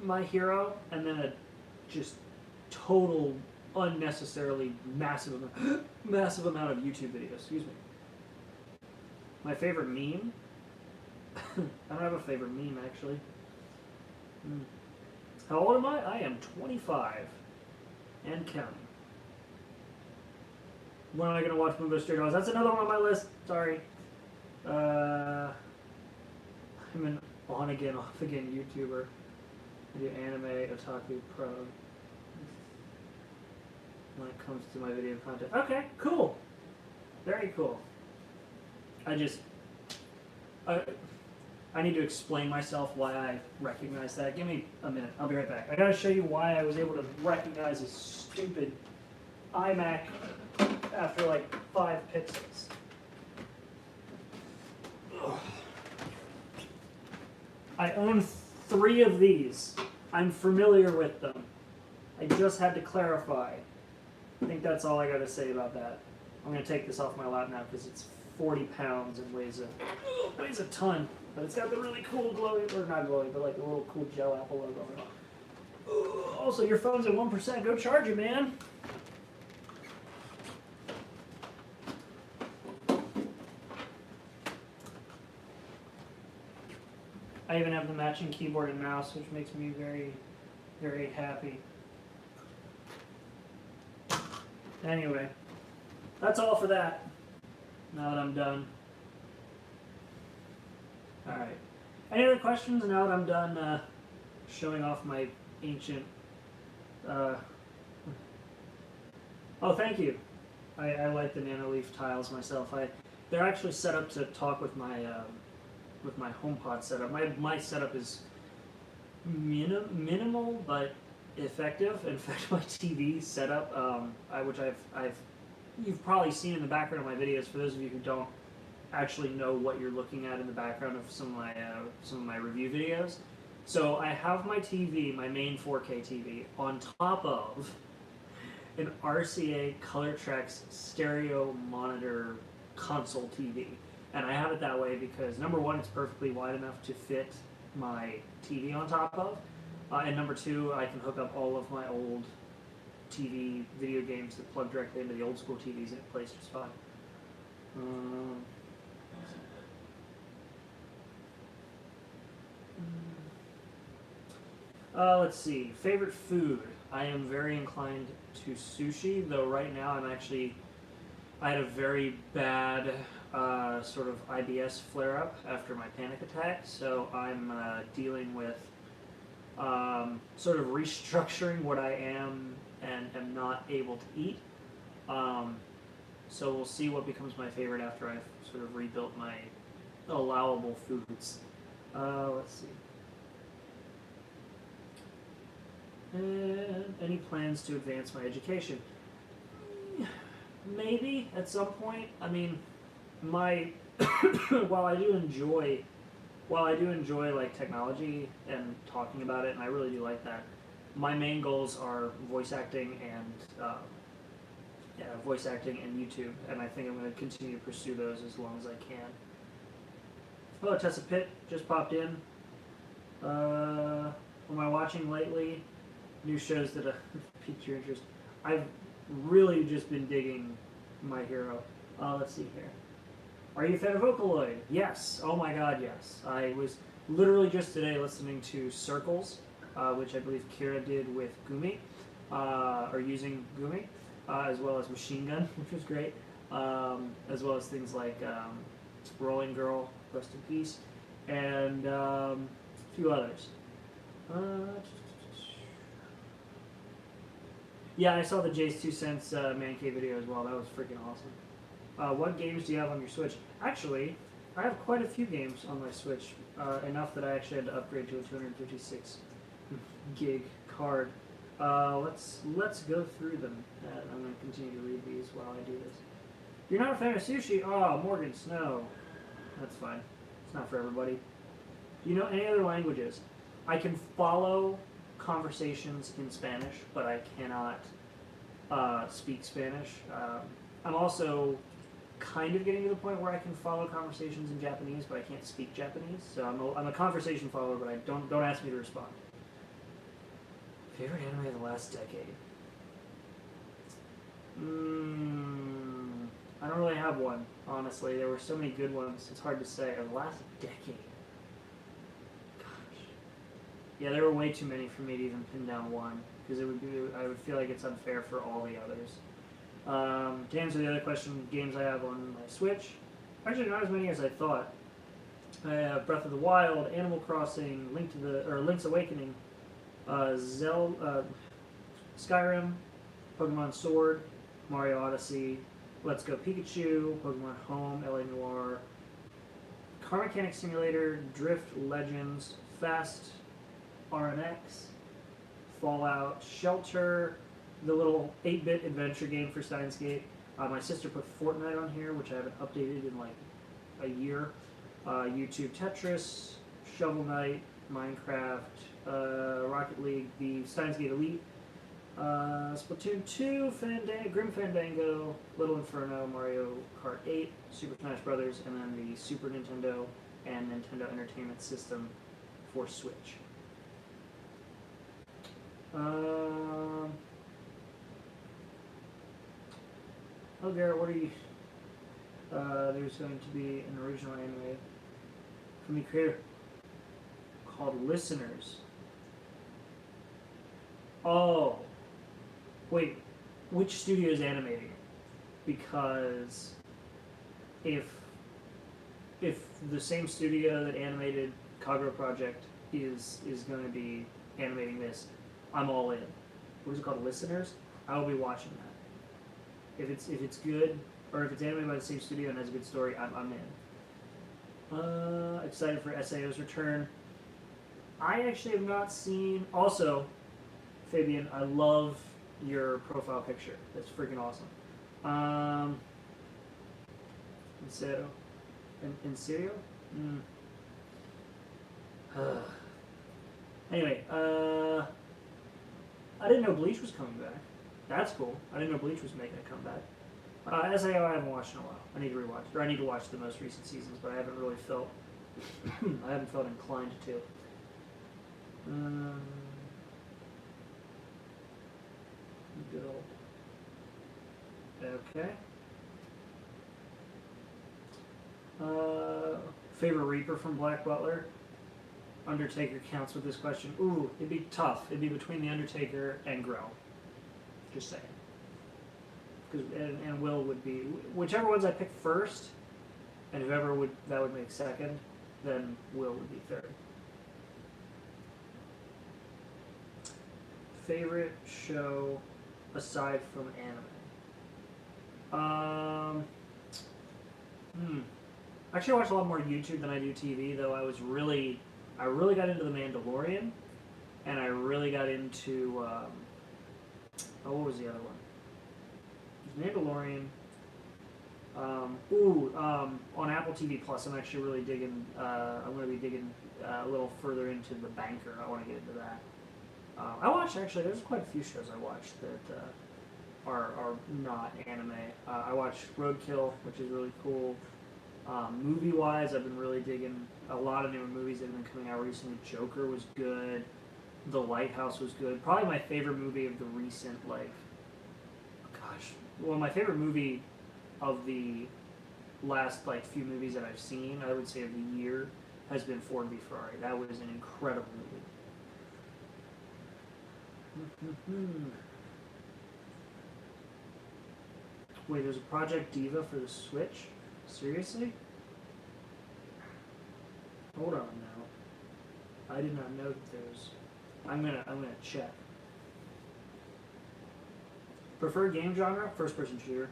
My Hero, and then a just total unnecessarily massive amount of YouTube videos. Excuse me. My favorite meme? I don't have a favorite meme, actually. How old am I? I am 25 and counting. When am I going to watch Bungo Stray Dogs? That's another one on my list. Sorry. I'm an on-again, off-again YouTuber. I do anime, otaku, pro. When it comes to my video content. Okay, cool. Very cool. I need to explain myself why I recognize that. Give me a minute. I'll be right back. I gotta show you why I was able to recognize a stupid iMac after like 5 pixels. Ugh. I own 3 of these. I'm familiar with them. I just had to clarify. I think that's all I gotta say about that. I'm gonna take this off my lap now because it's 40 pounds and weighs a ton. But it's got the really cool glowy, or not glowy, but like the little cool gel Apple logo on it. Also, your phone's at 1%. Go charge it, man. I even have the matching keyboard and mouse, which makes me very, very happy. Anyway, that's all for that. Now that I'm done. Alright. Any other questions now that I'm done showing off my ancient... Oh, thank you. I like the Nanoleaf tiles myself. They're actually set up to talk with my HomePod setup. My setup is minimal but effective. In fact, my TV setup, which you've probably seen in the background of my videos. For those of you who don't actually know what you're looking at in the background of some of my review videos. So I have my TV, my main 4K TV, on top of an RCA ColorTrex stereo monitor console TV. And I have it that way because number one, it's perfectly wide enough to fit my TV on top of. And number two, I can hook up all of my old TV video games that plug directly into the old school TVs and it plays just fine. Let's see. Favorite food. I am very inclined to sushi, though right now I had a very bad sort of IBS flare-up after my panic attack, so I'm dealing with sort of restructuring what I am and am not able to eat. So we'll see what becomes my favorite after I've sort of rebuilt my allowable foods. Let's see. And any plans to advance my education? Maybe at some point. I mean, my while I do enjoy like technology and talking about it, and I really do like that. My main goals are voice acting and YouTube, and I think I'm going to continue to pursue those as long as I can. Hello, Tessa Pitt just popped in. What am I watching lately? New shows that piqued your interest. I've really just been digging My Hero. Let's see here. Are you a fan of Vocaloid? Yes. Oh my god, yes. I was literally just today listening to Circles, which I believe Kira did with Gumi, or using Gumi, as well as Machine Gun, which was great, as well as things like Rolling Girl, rest in peace, and a few others. Yeah, I saw the Jay's 2 Cents Man Cave video as well. That was freaking awesome. What games do you have on your Switch? Actually, I have quite a few games on my Switch, enough that I actually had to upgrade to a 256 gig card. Let's go through them. I'm going to continue to read these while I do this. You're not a fan of sushi? Oh, Morgan Snow. That's fine. It's not for everybody. Do you know any other languages? I can follow conversations in Spanish, but I cannot speak Spanish. I'm also kind of getting to the point where I can follow conversations in Japanese, but I can't speak Japanese. So I'm a conversation follower, but I don't ask me to respond. Favorite anime of the last decade? I don't really have one, honestly. There were so many good ones. It's hard to say. Of the last decade. Yeah, there were way too many for me to even pin down one, because I would feel like it's unfair for all the others. To answer the other question, games I have on my Switch, actually not as many as I thought. I have Breath of the Wild, Animal Crossing, Link's Awakening, Skyrim, Pokemon Sword, Mario Odyssey, Let's Go Pikachu, Pokemon Home, LA Noire, Car Mechanic Simulator, Drift Legends, Fast RNX, Fallout, Shelter, the little 8-bit adventure game for Steins Gate. My sister put Fortnite on here, which I haven't updated in like a year. YouTube Tetris, Shovel Knight, Minecraft, Rocket League, the Steins Gate Elite, Splatoon 2, Grim Fandango, Little Inferno, Mario Kart 8, Super Smash Bros., and then the Super Nintendo and Nintendo Entertainment System for Switch. Oh, Garrett, what are you? There's going to be an original anime from the creator called Listeners. Oh, wait, which studio is animating it? Because if the same studio that animated Kagura Project is going to be animating this, I'm all in. What is it called? Listeners? I will be watching that. If it's good, or if it's animated by the same studio and has a good story, I'm in. Excited for SAO's return. I actually have not seen. Also, Fabian, I love your profile picture. That's freaking awesome. So, In Syria? Anyway, I didn't know Bleach was coming back. That's cool. I didn't know Bleach was making a comeback. SAO I haven't watched in a while. I need to rewatch, or I need to watch the most recent seasons, but I haven't really felt, I haven't felt inclined to. Good old. Okay. Favorite Reaper from Black Butler? Undertaker counts with this question. Ooh, it'd be tough. It'd be between the Undertaker and Grell. Just saying. And Will would be whichever ones I pick first, and whoever that would make second, then Will would be third. Favorite show aside from anime? Actually, I watch a lot more YouTube than I do TV. Though I really got into The Mandalorian, and I really got into what was the other one? Mandalorian. On Apple TV Plus, I'm actually really digging. I'm going to be digging a little further into The Banker. I want to get into that. I watched actually. There's quite a few shows I watched that are not anime. I watched Roadkill, which is really cool. Movie wise, I've been really digging a lot of newer movies that have been coming out recently. Joker was good. The Lighthouse was good. Probably my favorite movie of the recent my favorite movie of the last few movies that I've seen, I would say of the year, has been Ford v Ferrari. That was an incredible movie. Wait, there's a Project Diva for the Switch? Seriously? Hold on now. I did not know that there's. I'm gonna check. Preferred game genre? First person shooter.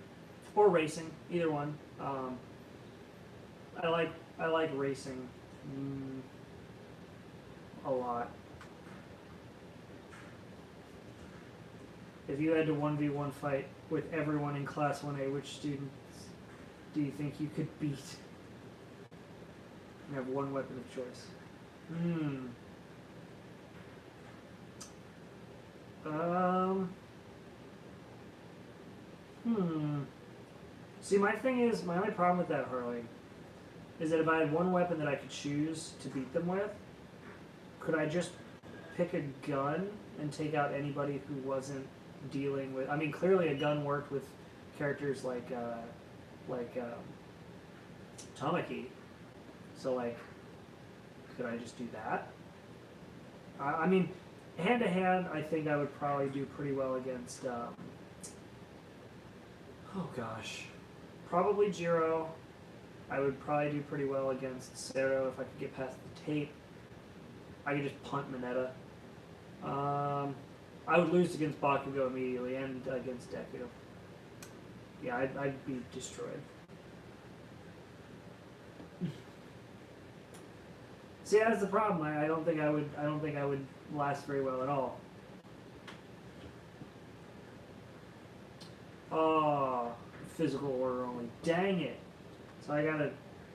Or racing. Either one. I like racing a lot. If you had to 1v1 fight with everyone in Class 1A, which students do you think you could beat? You have one weapon of choice. See, my only problem with that, Harley, is that if I had one weapon that I could choose to beat them with, could I just pick a gun and take out anybody who wasn't dealing with... I mean, clearly a gun worked with characters like Tamaki. So, could I just do that? I mean, hand-to-hand, I think I would probably do pretty well against... probably Jiro. I would probably do pretty well against Sero if I could get past the tape. I could just punt Mineta. I would lose against Bakugo immediately and against Deku. Yeah, I'd be destroyed. See, that's the problem. I don't think I would last very well at all. Oh, physical order only. Dang it. So I gotta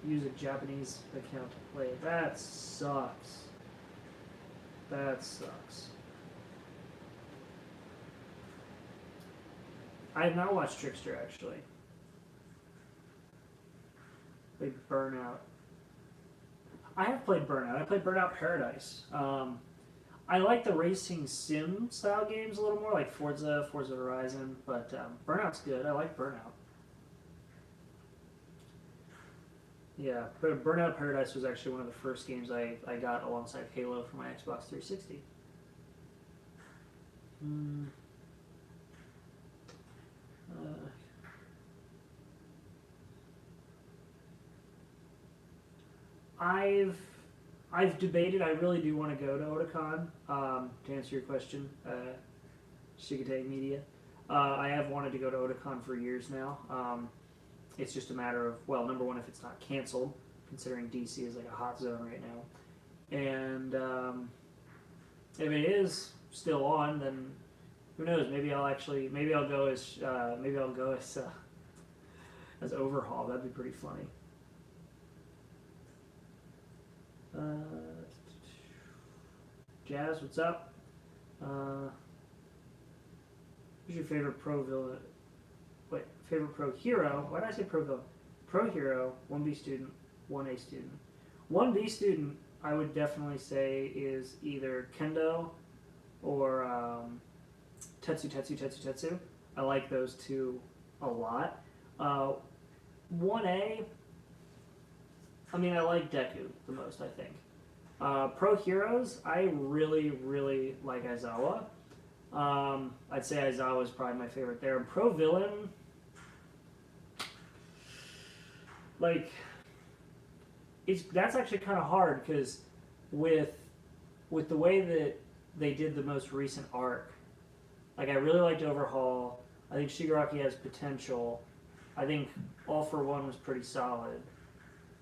use a Japanese account to play it. That sucks. That sucks. I have not watched Trickster, actually. Played Burnout. I have played Burnout. I played Burnout Paradise. I like the racing sim style games a little more, like Forza Horizon, but Burnout's good. I like Burnout. Yeah, but Burnout Paradise was actually one of the first games I got alongside Halo for my Xbox 360. I've debated. I really do want to go to Otakon. To answer your question, Shigatei Media. I have wanted to go to Otakon for years now. It's just a matter of, well, number one, if it's not canceled, considering DC is like a hot zone right now, and if it is still on, then who knows? Maybe I'll go as Overhaul. That'd be pretty funny. Jazz, what's up? Who's your favorite pro villain? Wait, favorite pro hero? Why did I say pro villain? Pro hero, 1B student, 1A student. 1B student, I would definitely say, is either Kendo or Tetsu. I like those two a lot. 1A, I mean, I like Deku the most, I think. Pro heroes, I really, really like Aizawa. I'd say Aizawa is probably my favorite there. And pro villain, like, that's actually kind of hard because with the way that they did the most recent arc, like I really liked Overhaul. I think Shigaraki has potential. I think All for One was pretty solid,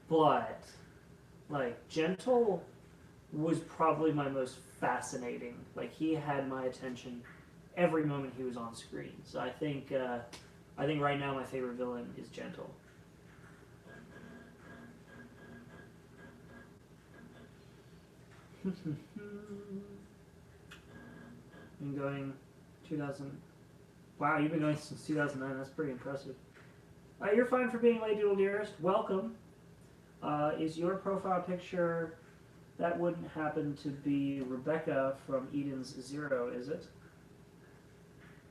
but like Gentle was probably my most fascinating. Like he had my attention every moment he was on screen. So I think right now my favorite villain is Gentle. Been going 2000. Wow, you've been going since 2009. That's pretty impressive. You're fine for being late, Doodle Dearest. Welcome. Is your profile picture? That wouldn't happen to be Rebecca from Eden's Zero, is it?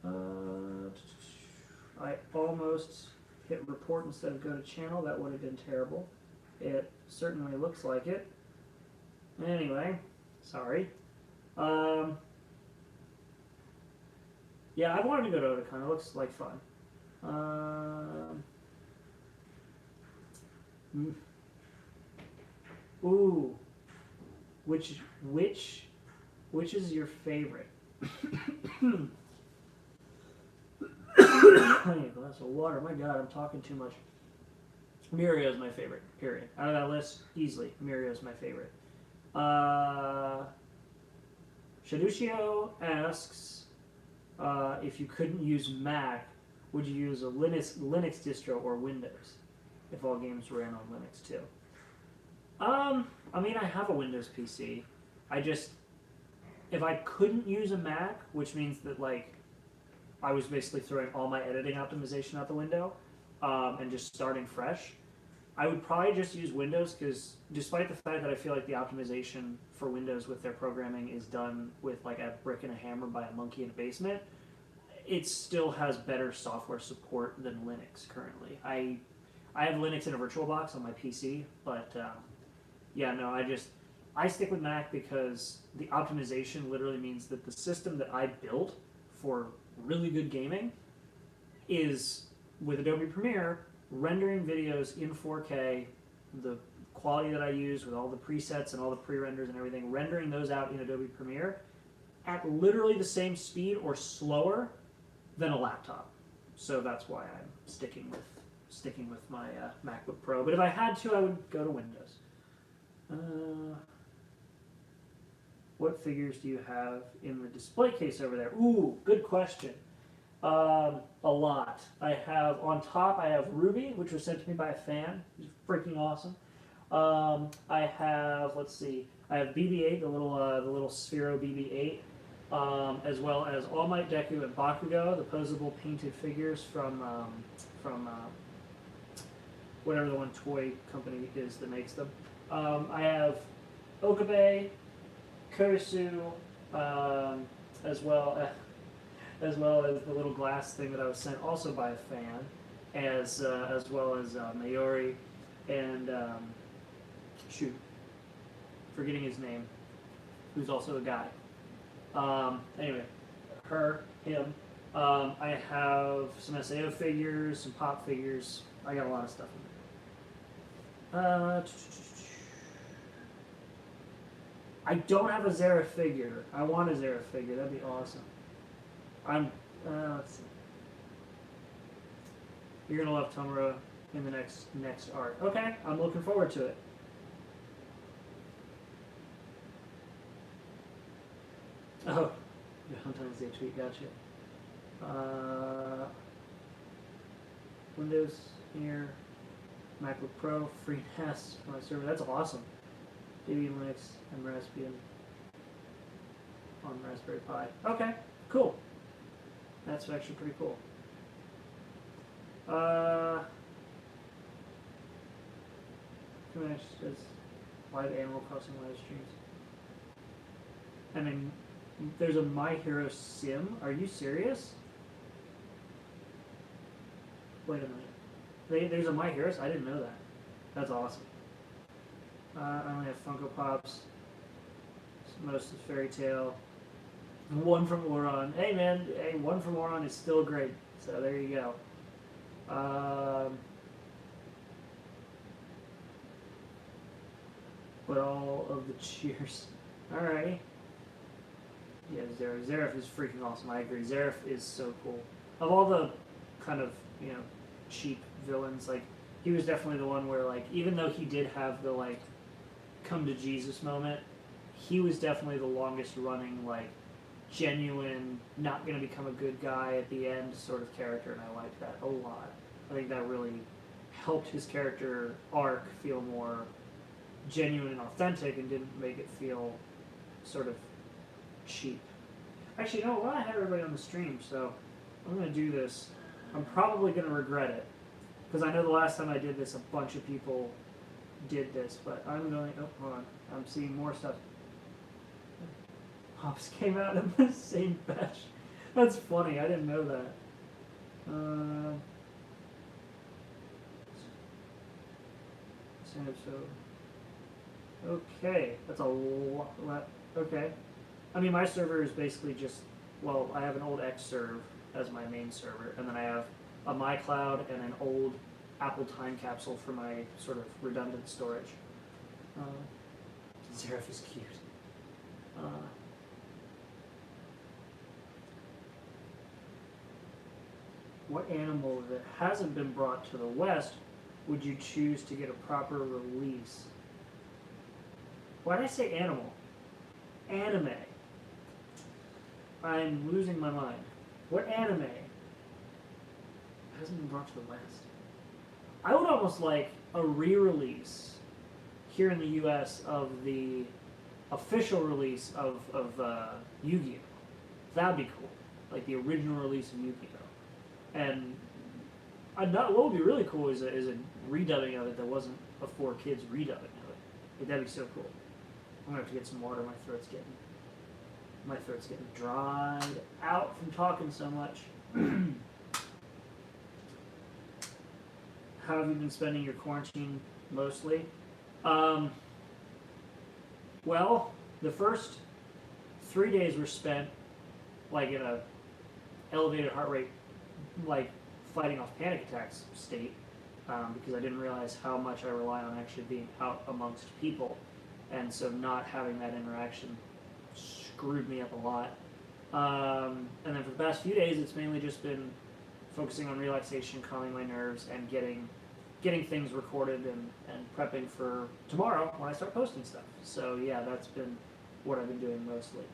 I almost hit report instead of go to channel. That would have been terrible. It certainly looks like it. Anyway, sorry. Yeah, I wanted to go to Otakon. It looks like fun. Ooh, which is your favorite? I need a glass of water. My God, I'm talking too much. Mirio is my favorite. Period. Out of that list, easily, Mirio is my favorite. Shadushio asks, if you couldn't use Mac, would you use a Linux distro or Windows? If all games ran on Linux too. I mean, I have a Windows PC. If I couldn't use a Mac, which means that like, I was basically throwing all my editing optimization out the window, and just starting fresh, I would probably just use Windows because despite the fact that I feel like the optimization for Windows with their programming is done with like a brick and a hammer by a monkey in a basement, it still has better software support than Linux currently. I have Linux in a VirtualBox on my PC, but yeah, no, I stick with Mac because the optimization literally means that the system that I built for really good gaming is with Adobe Premiere rendering videos in 4K, the quality that I use with all the presets and all the pre-renders and everything, rendering those out in Adobe Premiere at literally the same speed or slower than a laptop. So that's why I'm sticking with my MacBook Pro. But if I had to, I would go to Windows. What figures do you have in the display case over there? Ooh, good question. A lot. I have, on top, I have Ruby, which was sent to me by a fan. He's freaking awesome. I have, let's see, I have BB-8, the little Sphero BB-8, as well as All Might Deku and Bakugo, the posable painted figures from whatever the one toy company is that makes them. I have Okabe, Kurisu, as well as the little glass thing that I was sent also by a fan, as well as Mayori and shoot, forgetting his name, who's also a guy. Anyway, her, him. I have some SAO figures, some pop figures. I got a lot of stuff in there. I don't have a Zera figure. I want a Zera figure. That'd be awesome. Let's see. You're gonna love Tomura in the next arc. Okay, I'm looking forward to it. Oh, Valentine's Day tweet. Gotcha. Windows here, MacBook Pro, free NAS for my server. That's awesome. Debian Linux and Raspbian on Raspberry Pi. Okay, cool. That's actually pretty cool. Finish says live Animal Crossing live streams. I mean, there's a My Hero Sim. Are you serious? Wait a minute. There's a My Hero? I didn't know that. That's awesome. I only have Funko Pops. Most is Fairy Tale. One from Oron. Hey man, hey, one from Oron is still great. So there you go. But all of the cheers. Alrighty. Yeah, Zeref. Zeref is freaking awesome. I agree. Zeref is so cool. Of all the kind of, cheap villains, like, he was definitely the one where, like, even though he did have the, like, come to Jesus moment, he was definitely the longest running, like, genuine, not going to become a good guy at the end sort of character, and I like that a lot. I think that really helped his character arc feel more genuine and authentic and didn't make it feel sort of cheap. Actually, what? I have everybody on the stream, so I'm going to do this. I'm probably going to regret it, because I know the last time I did this, a bunch of people did this, but I'm going, hold on, I'm seeing more stuff. Pops came out in the same batch. That's funny, I didn't know that. Okay, that's a lot. Okay. I mean, my server is basically just, I have an old Xserve as my main server, and then I have a MyCloud and an old Apple Time Capsule for my sort of redundant storage. Zeref is cute. What animal that hasn't been brought to the West would you choose to get a proper release? Why did I say animal? Anime. I'm losing my mind. What anime hasn't been brought to the West? I would almost like a re-release here in the U.S. of the official release of Yu-Gi-Oh! That'd be cool. Like the original release of Yu-Gi-Oh! And what would be really cool is a redubbing of it that wasn't a 4Kids redubbing of it. Like, that'd be so cool. I'm gonna have to get some water. My throat's getting dried out from talking so much. How have you been spending your quarantine mostly? Well, the first 3 days were spent like in a elevated heart rate, like fighting off panic attacks state, because I didn't realize how much I rely on actually being out amongst people, and so not having that interaction screwed me up a lot. And then for the past few days, it's mainly just been focusing on relaxation, calming my nerves, and getting things recorded and prepping for tomorrow when I start posting stuff. So yeah, that's been what I've been doing mostly.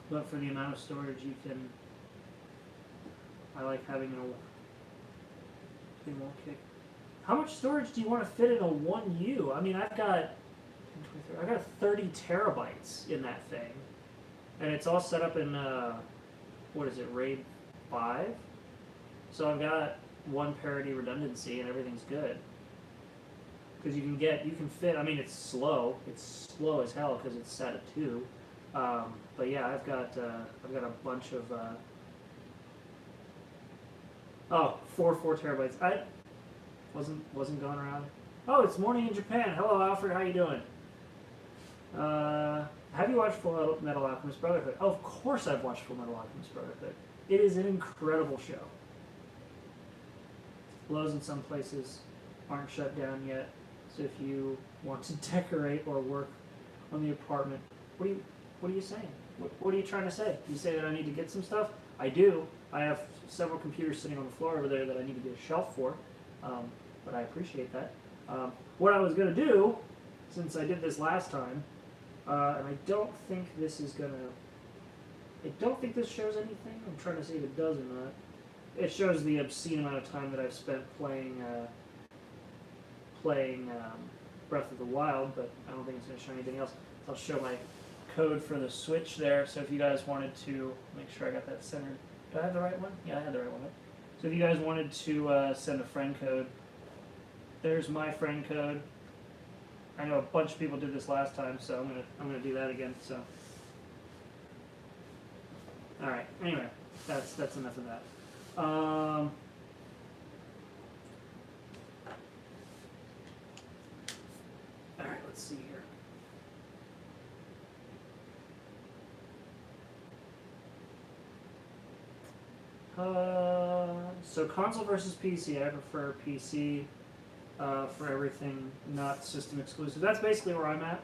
But for the amount of storage you can, I like having it won't kick. How much storage do you want to fit in a 1U? I mean, I've got 30 terabytes in that thing, and it's all set up in what is it, RAID 5? So I've got one parity redundancy, and everything's good. Because you can fit. I mean, it's slow as hell because it's set at 2. But yeah, I've got a bunch of 4 terabytes. I wasn't going around. Oh, it's morning in Japan. Hello, Alfred. How you doing? Have you watched Full Metal Alchemist Brotherhood? Oh, of course I've watched Full Metal Alchemist Brotherhood. It is an incredible show. Lowe's in some places aren't shut down yet, so if you want to decorate or work on the apartment, what are you saying? What are you trying to say? You say that I need to get some stuff? I do. I have several computers sitting on the floor over there that I need to get a shelf for, but I appreciate that. What I was going to do, since I did this last time, and I don't think this is going to... I don't think this shows anything. I'm trying to see if it does or not. it shows the obscene amount of time that I've spent playing Breath of the Wild, but I don't think it's going to show anything else. I'll show my code for the Switch there, so if you guys wanted to make sure I got that centered. Do I have the right one? Yeah, I had the right one. So if you guys wanted to send a friend code, there's my friend code. I know a bunch of people did this last time, so I'm gonna do that again. So, all right. Anyway, that's enough of that. All right. Let's see here. So console versus PC. I prefer PC for everything not system exclusive. That's basically where I'm at.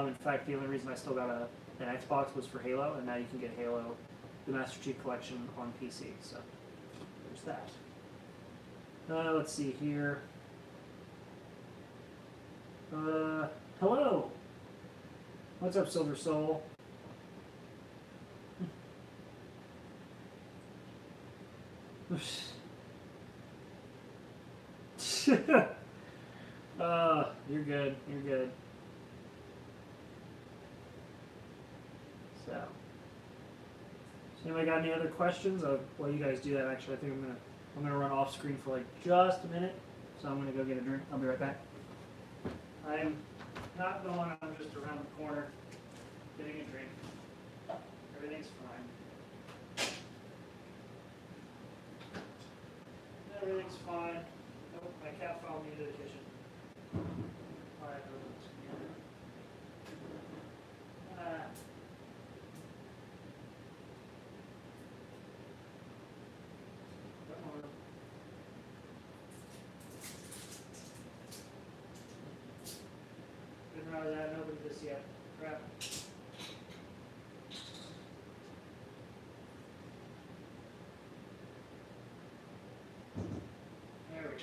In fact, the only reason I still got an Xbox was for Halo, and now you can get Halo, the Master Chief Collection, on PC. So there's that. Let's see here. Hello. What's up, Silver Soul? You're good. You're good. So anybody got any other questions? While you guys do that, actually, I think I'm gonna run off screen for like just a minute. So I'm gonna go get a drink. I'll be right back. I'm not going. I'm just around the corner getting a drink. Everything's fine. Everything's fine. Nope, my cat followed me to the kitchen. Alright, didn't realize I hadn't opened this yet. Crap. There we go.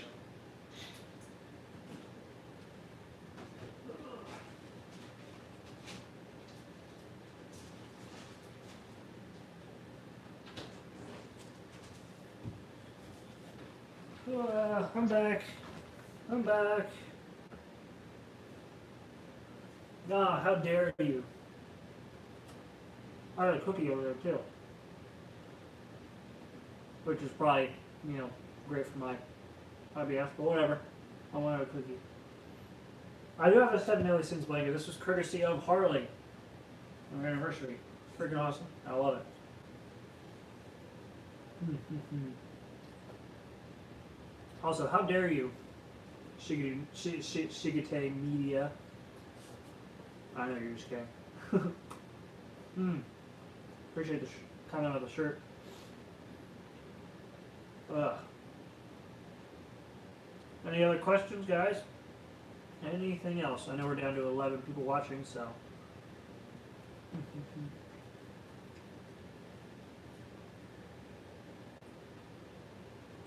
I'm back. I'm back. Ah, how dare you. I had a cookie over there too. Which is probably, great for my IBS, but whatever. I want a cookie. I do have a 7 Deadly Sins blanket. This was courtesy of Harley. On our anniversary. Freaking awesome. I love it. Also, how dare you, Shigete Media. I know you're just kidding. Appreciate the comment on the shirt. Any other questions, guys? Anything else? I know we're down to 11 people watching, so.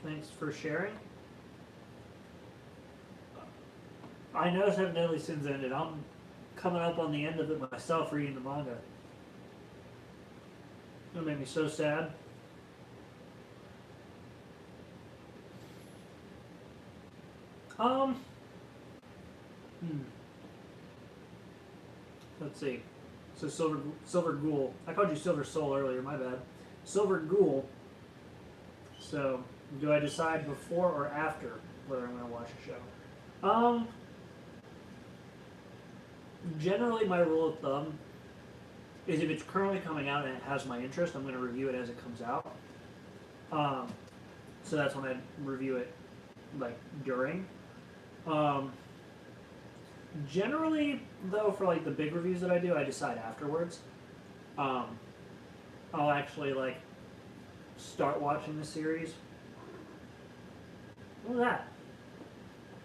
Thanks for sharing. I know 7 Deadly Sins ended. I'm coming up on the end of it myself reading the manga. It'll make me so sad. Let's see. So Silver Ghoul. I called you Silver Soul earlier, my bad. Silver Ghoul. So, do I decide before or after whether I'm going to watch a show? Generally, my rule of thumb is if it's currently coming out and it has my interest, I'm going to review it as it comes out. So that's when I review it, like, during. Generally, though, for like the big reviews that I do, I decide afterwards. I'll actually like start watching the series. Look at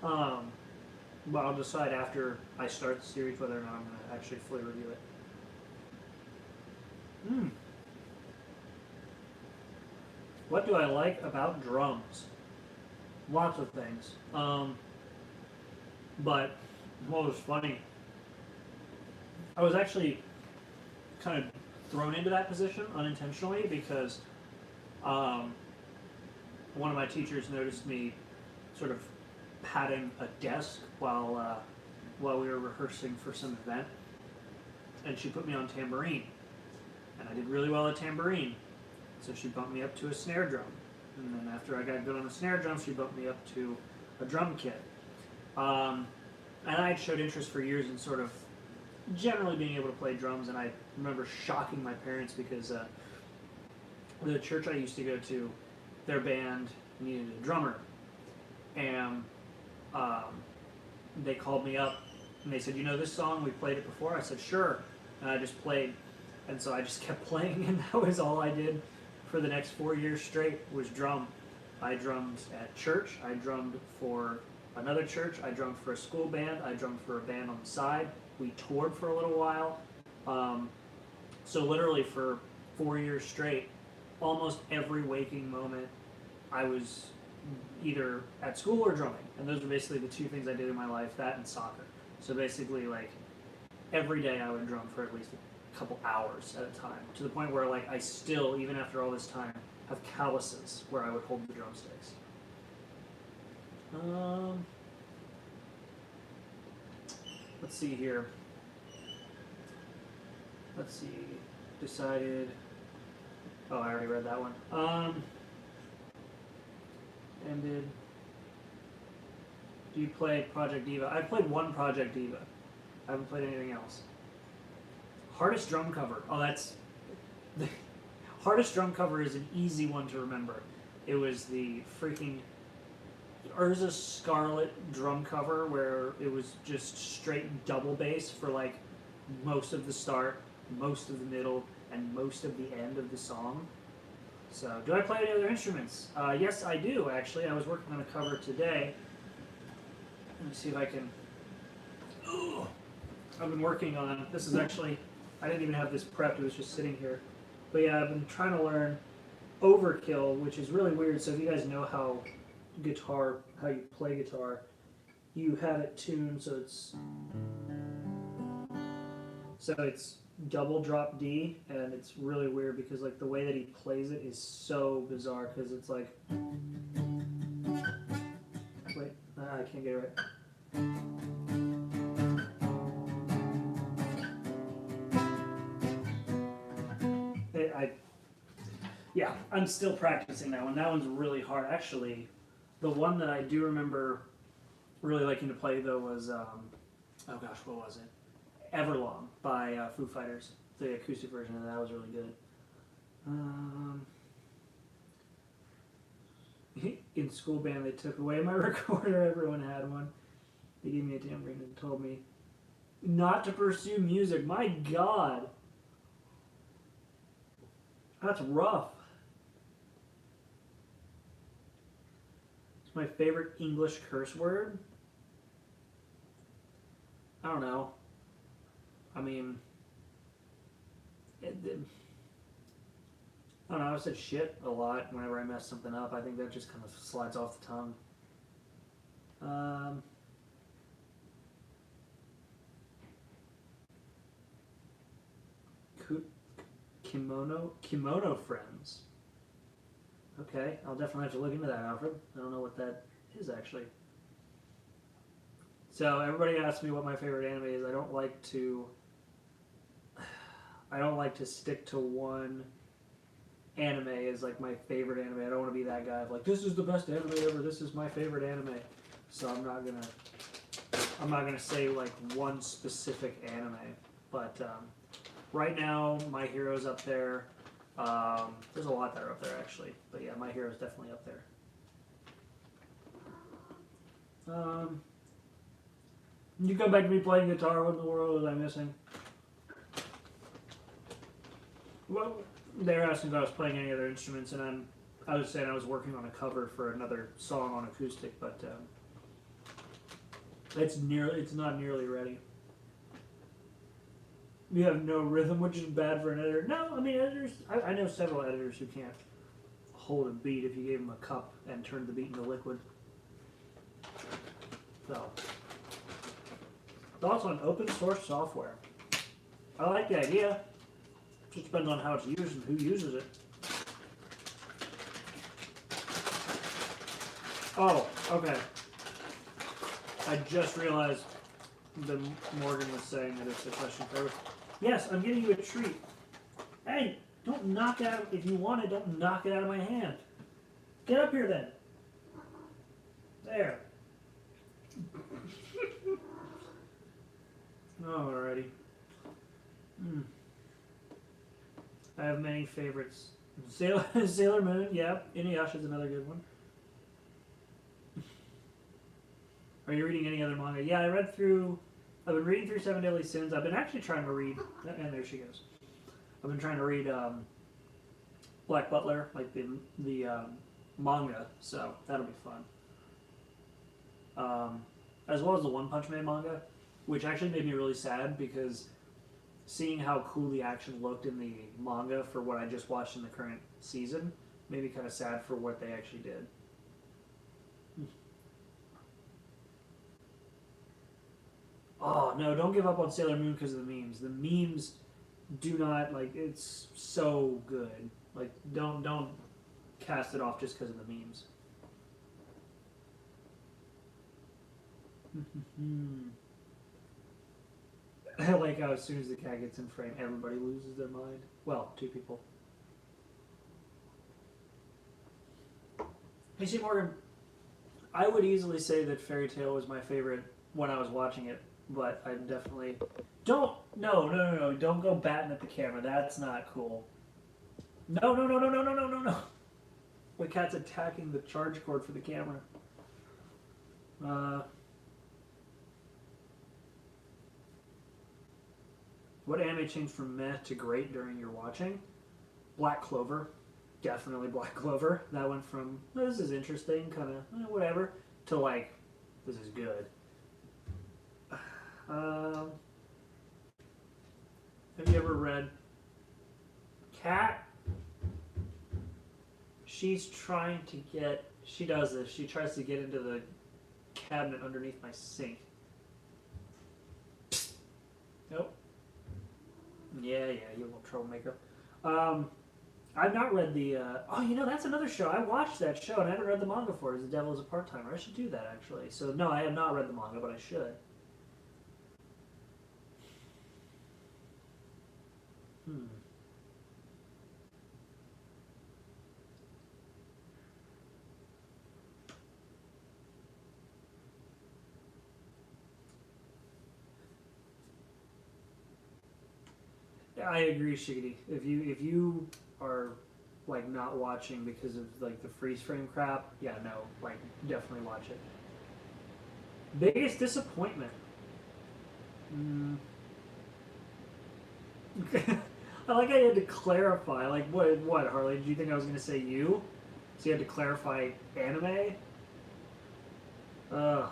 that. But I'll decide after I start the series whether or not I'm going to actually fully review it. What do I like about drums? Lots of things. But what was funny, I was actually kind of thrown into that position unintentionally because one of my teachers noticed me sort of patting a desk while we were rehearsing for some event, and she put me on tambourine, and I did really well at tambourine, so she bumped me up to a snare drum, and then after I got good on the snare drum, she bumped me up to a drum kit. And I had showed interest for years in sort of generally being able to play drums, and I remember shocking my parents because the church I used to go to, their band needed a drummer, and they called me up and they said, "You know this song? We played it before." I said, "Sure," and I just played, and so I just kept playing, and that was all I did for the next 4 years straight was drum. I drummed at church. I drummed for another church. I drummed for a school band. I drummed for a band on the side. We toured for a little while. So literally for 4 years straight, almost every waking moment, I was either at school or drumming. And those were basically the two things I did in my life, that and soccer. So basically, like, every day I would drum for at least a couple hours at a time, to the point where, like, I still, even after all this time, have calluses where I would hold the drumsticks. Let's see here. Let's see. Decided. Oh, I already read that one. Ended. Do you play Project Diva? I've played one Project Diva. I haven't played anything else. Hardest drum cover. Oh, that's... The hardest drum cover is an easy one to remember. It was the freaking Urza Scarlet drum cover where it was just straight double bass for like most of the start, most of the middle, and most of the end of the song. So, do I play any other instruments? Yes, I do, actually. I was working on a cover today. Let me see if I can... Ooh. I've been working on... This is actually... I didn't even have this prepped. It was just sitting here. But yeah, I've been trying to learn Overkill, which is really weird. So if you guys know how you play guitar, you have it tuned so it's double drop D, and it's really weird because like the way that he plays it is so bizarre because it's like, wait, I can't get it right. Yeah, I'm still practicing that one. That one's really hard. Actually, the one that I do remember really liking to play though was, oh gosh, what was it? Everlong by Foo Fighters. The acoustic version of that was really good. In school band, they took away my recorder. Everyone had one. They gave me a tambourine and told me not to pursue music. My God. That's rough. It's my favorite English curse word. I don't know. I mean, I don't know, I said shit a lot whenever I mess something up. I think that just kind of slides off the tongue. Kimono Friends. Okay, I'll definitely have to look into that, Alfred. I don't know what that is, actually. So, everybody asks me what my favorite anime is. I don't like to stick to one anime as like my favorite anime. I don't want to be that guy of like, this is the best anime ever, this is my favorite anime. So I'm not gonna say like one specific anime. But right now, My Hero's up there. There's a lot that are up there actually. But yeah, My Hero's definitely up there. You come back to me playing guitar, what in the world was I missing? Well, they were asking if I was playing any other instruments, and I was saying I was working on a cover for another song on acoustic, but it's not nearly ready. You have no rhythm, which is bad for an editor. No, I mean editors. I know several editors who can't hold a beat if you gave them a cup and turned the beat into liquid. So, thoughts on open source software? I like the idea. Just depends on how it's used and who uses it. Oh, okay. I just realized that Morgan was saying that it's a question for everyone. Yes, I'm getting you a treat. Hey, don't knock it out. If you want it, don't knock it out of my hand. Get up here then. There. Alrighty. I have many favorites. Sailor Moon, yeah. Inuyasha's another good one. Are you reading any other manga? Yeah, I've been reading through Seven Deadly Sins. I've been actually trying to read, and there she goes. I've been trying to read Black Butler, like the manga, so that'll be fun. As well as the One Punch Man manga, which actually made me really sad because seeing how cool the action looked in the manga for what I just watched in the current season made me kind of sad for what they actually did. Oh no, don't give up on Sailor Moon because of the memes. The memes do not, like, it's so good. Like, don't cast it off just because of the memes. I like how as soon as the cat gets in frame, everybody loses their mind. Well, two people. Hey, see, Morgan, I would easily say that Fairy Tail was my favorite when I was watching it, but I definitely... No, don't go batting at the camera. That's not cool. No. My cat's attacking the charge cord for the camera. What anime changed from meh to great during your watching? Black Clover. Definitely Black Clover. That went from, this is interesting, kind of, whatever, to like, this is good. Have you ever read Cat? She does this. She tries to get into the cabinet underneath my sink. Nope. Yeah, you little troublemaker. I've not read the, that's another show. I watched that show and I haven't read the manga for it. The Devil is a Part-Timer. I should do that, actually. So, no, I have not read the manga, but I should. I agree, Shiggy. If you are like not watching because of like the freeze frame crap, yeah, no, like definitely watch it. Biggest disappointment. I like how you had to clarify. Like what, Harley? Did you think I was gonna say you? So you had to clarify anime? Ugh.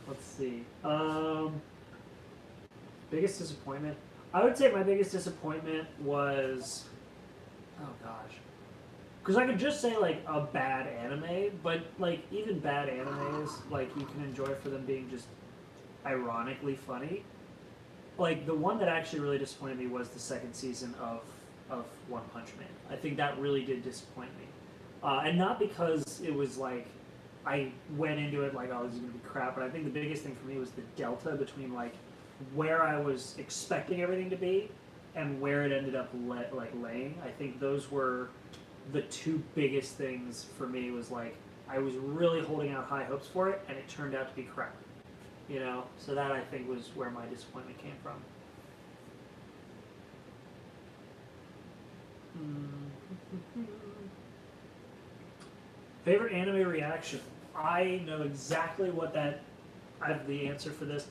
Let's see. Biggest disappointment? I would say my biggest disappointment was... Oh, gosh. Because I could just say, like, a bad anime, but, like, even bad animes, like, you can enjoy for them being just ironically funny. Like, the one that actually really disappointed me was the second season of One Punch Man. I think that really did disappoint me. And not because it was like, I went into it like, oh, this is going to be crap, but I think the biggest thing for me was the delta between like where I was expecting everything to be and where it ended up laying. I think those were the two biggest things for me. Was like, I was really holding out high hopes for it and it turned out to be crap. You know, so that I think was where my disappointment came from. Favorite anime reaction? I know exactly what I have the answer for this.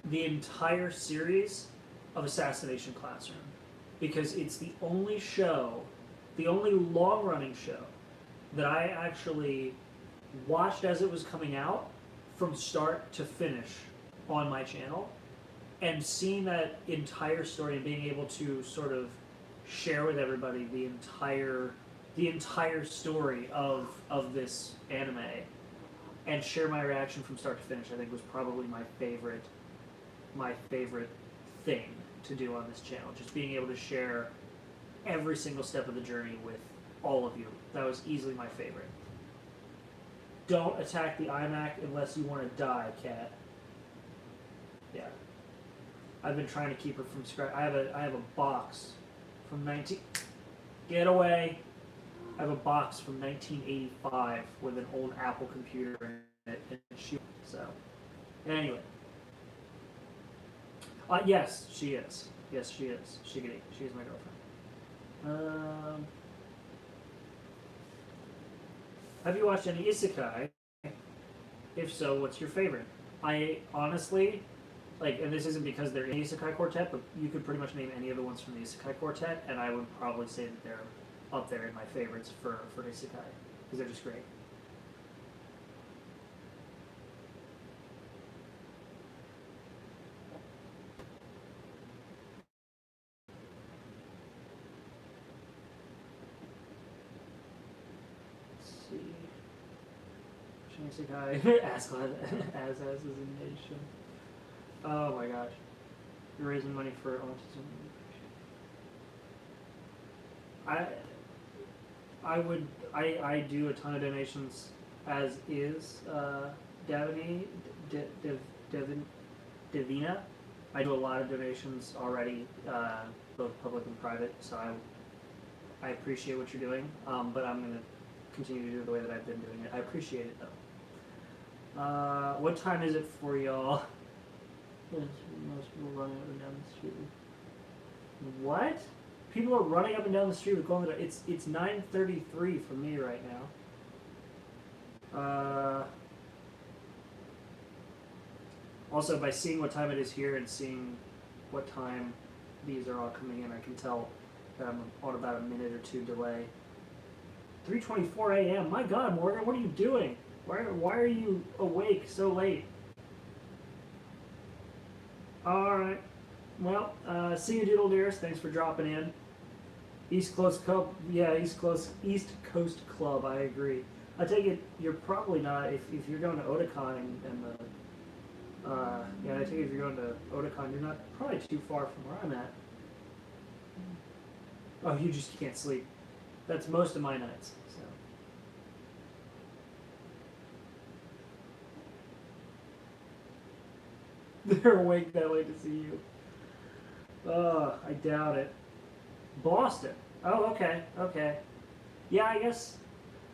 The entire series of Assassination Classroom. Because it's the only show, the only long-running show, that I actually watched as it was coming out from start to finish on my channel. And seeing that entire story and being able to sort of share with everybody the entire story of this anime and share my reaction from start to finish. I think was probably my favorite thing to do on this channel. Just being able to share every single step of the journey with all of you. That was easily my favorite. Don't attack the iMac unless you want to die, Cat. Yeah. I've been trying to keep her from scratch. I have a box from 19. Get away. I have a box from 1985 with an old Apple computer in it, and so. Anyway. Yes, she is. Yes, she is. She is my girlfriend. Have you watched any isekai? If so, what's your favorite? I honestly, and this isn't because they're in the Isekai Quartet, but you could pretty much name any of the ones from the Isekai Quartet, and I would probably say that they're up there in my favorites for Isekai, because they're just great. Isekai, Ask as is a nation. Oh my gosh. You're raising money for autism. I do a ton of donations as is, Davina. I do a lot of donations already, both public and private, so I appreciate what you're doing, but I'm going to continue to do it the way that I've been doing it. I appreciate it, though. What time is it for y'all? Most people running up and down the street. What? People are running up and down the street with going. It's 9:33 for me right now. Also, by seeing what time it is here and seeing what time these are all coming in, I can tell that I'm on about a minute or two delay. 3:24 a.m. My God, Morgan, what are you doing? Why are you awake so late? All right. Well, see you, Doodle Dearest. Thanks for dropping in. East Coast Club. Yeah, East Coast Club. I agree. I take it you're probably not if you're going to Otakon and the. Yeah, I take it if you're going to Otakon, you're not probably too far from where I'm at. Oh, you just can't sleep. That's most of my nights. They're awake that late to see you. I doubt it. Boston. Oh, okay, okay. Yeah, I guess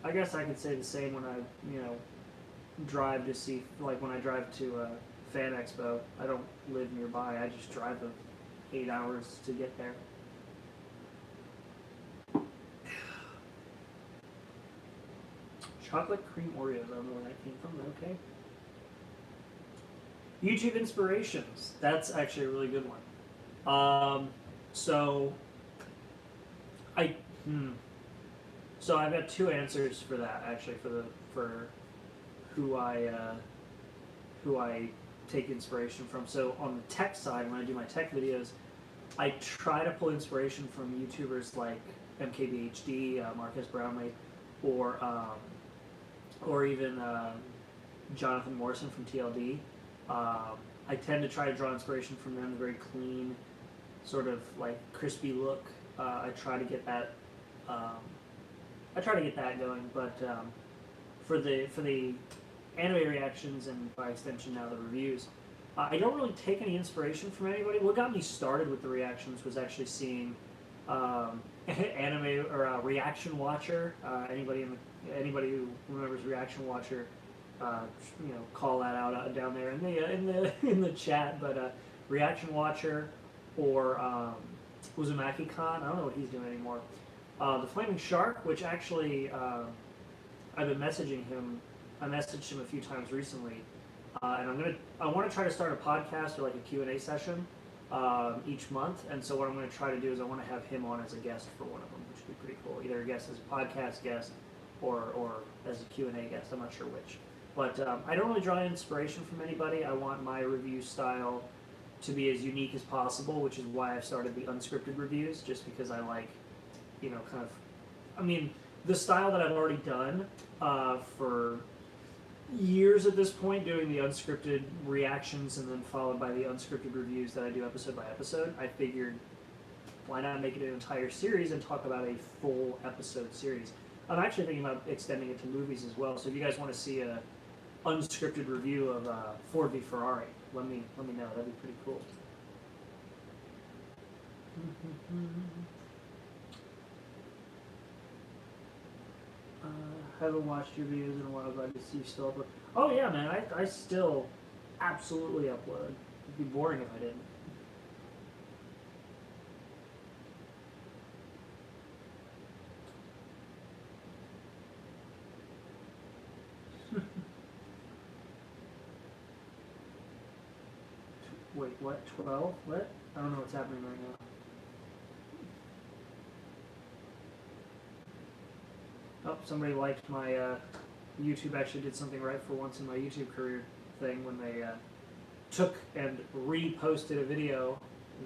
I could say the same when I, drive to see, when I drive to Fan Expo. I don't live nearby. I just drive 8 hours to get there. Chocolate cream Oreos. I don't know where that came from. Okay. YouTube inspirations. That's actually a really good one. So I've got two answers for that actually for who I take inspiration from. So on the tech side, when I do my tech videos, I try to pull inspiration from YouTubers like MKBHD, Marcus Brownlee, or even Jonathan Morrison from TLD. I tend to try to draw inspiration from them, the very clean, sort of crispy look. I try to get that. Going, but for the anime reactions and by extension now the reviews, I don't really take any inspiration from anybody. What got me started with the reactions was actually seeing anime or Reaction Watcher. Anybody who remembers Reaction Watcher. Call that out down there in the chat. But Reaction Watcher or Uzumaki Khan, I don't know what he's doing anymore. The Flaming Shark, which actually I've been messaging him. I messaged him a few times recently, and I want to try to start a podcast or a Q&A session each month. And so what I'm going to try to do is I want to have him on as a guest for one of them, which would be pretty cool. Either a guest as a podcast guest or as a Q&A guest. I'm not sure which. But I don't really draw inspiration from anybody. I want my review style to be as unique as possible, which is why I've started the unscripted reviews, just because I like, the style that I've already done for years at this point doing the unscripted reactions and then followed by the unscripted reviews that I do episode by episode, I figured why not make it an entire series and talk about a full episode series. I'm actually thinking about extending it to movies as well. So if you guys want to see a unscripted review of Ford v Ferrari, let me know. That'd be pretty cool. Haven't watched your videos in a while, but I can see you still upload. Oh yeah, man, I still absolutely upload. It'd be boring if I didn't. Wait, what? 12? What? I don't know what's happening right now. Oh, somebody liked my YouTube actually did something right for once in my YouTube career thing when they took and reposted a video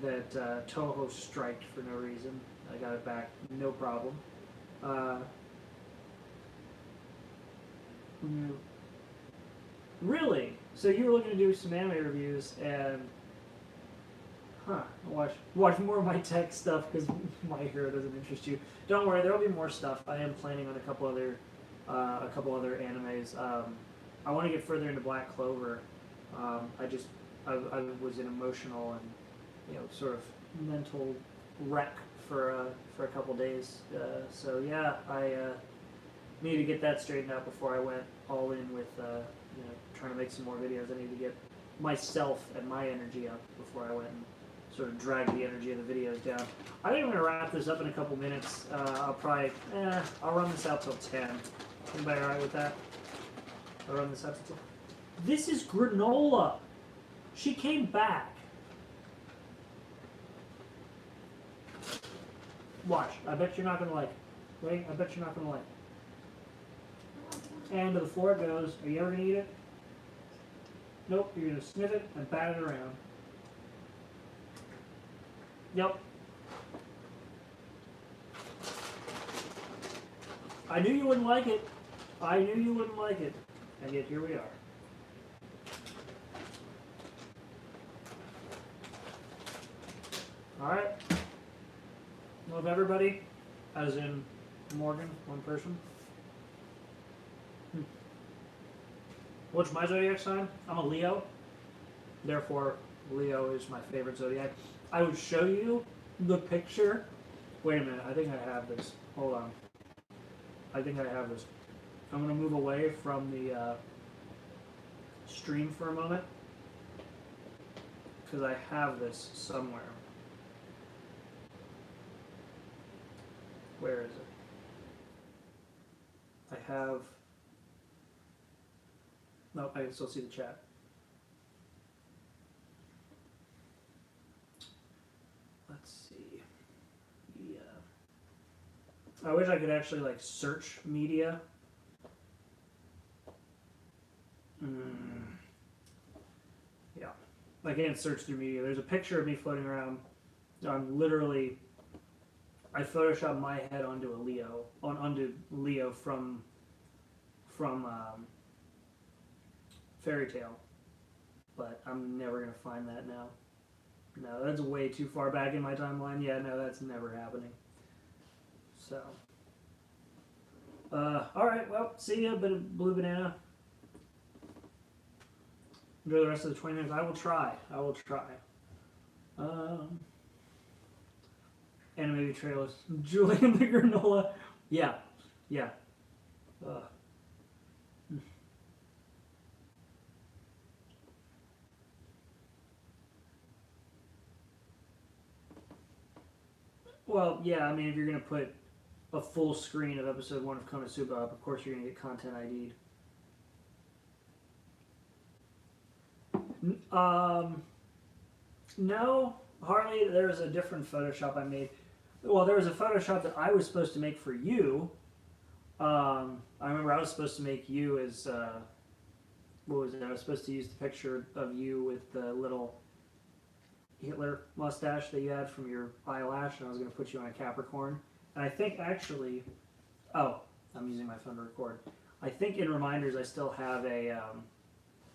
that Toho striked for no reason. I got it back, no problem. Really? So you were looking to do some anime reviews and watch more of my tech stuff because My Hero doesn't interest you. Don't worry, there will be more stuff. I am planning on a couple other animes. I want to get further into Black Clover. I was an emotional and sort of mental wreck for a couple days. So yeah, I need to get that straightened out before I went all in with trying to make some more videos. I need to get myself and my energy up before I went and sort of drag the energy of the videos down. I think I'm going to wrap this up in a couple minutes. I'll run this out till 10. Anybody alright with that? I'll run this out till 10. This is Granola. She came back. Watch. I bet you're not going to like it. Wait, I bet you're not going to like it. And to the floor it goes. Are you ever going to eat it? Nope. You're going to sniff it and bat it around. Yep. I knew you wouldn't like it. I knew you wouldn't like it. And yet here we are. Alright. Love everybody. As in Morgan, one person. What's my zodiac sign? I'm a Leo. Therefore, Leo is my favorite zodiac. I would show you the picture. Wait a minute, I think I have this. Hold on. I think I have this. I'm going to move away from the stream for a moment because I have this somewhere. Where is it? I have... No, I can still see the chat. Let's see. Yeah. I wish I could actually like search media. Yeah. I can't search through media. There's a picture of me floating around. I'm literally... I photoshopped my head onto a Leo, onto Leo from Fairy Tail, but I'm never gonna find that now. No, that's way too far back in my timeline. Yeah, no, that's never happening. So, all right, well, see ya, bit of Blue Banana. Enjoy the rest of the 20 minutes. I will try. I will try. Animated trailers. Julian the Granola. Yeah. Yeah. Well, yeah, I mean, if you're going to put a full screen of episode 1 of Konosuba up, of course you're going to get content ID'd. No, hardly. There was a different Photoshop I made. Well, there was a Photoshop that I was supposed to make for you. I remember I was supposed to make you as, what was it? I was supposed to use the picture of you with the little Hitler mustache that you had from your eyelash, and I was going to put you on a Capricorn. And I think actually, oh, I'm using my phone to record. I think in reminders I still have a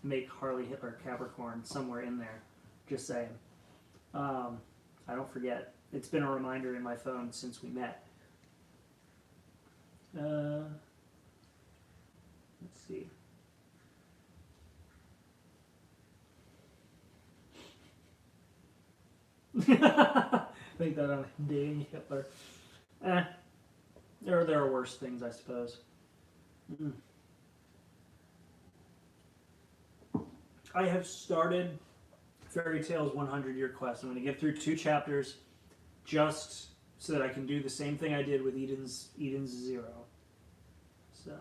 make Harley Hitler Capricorn somewhere in there. Just saying. I don't forget. It's been a reminder in my phone since we met. Let's see. Think that I'm dating Hitler. There are worse things, I suppose. I have started Fairy Tale's 100-Year Quest. I'm going to get through 2 chapters just so that I can do the same thing I did with Eden's Zero. So.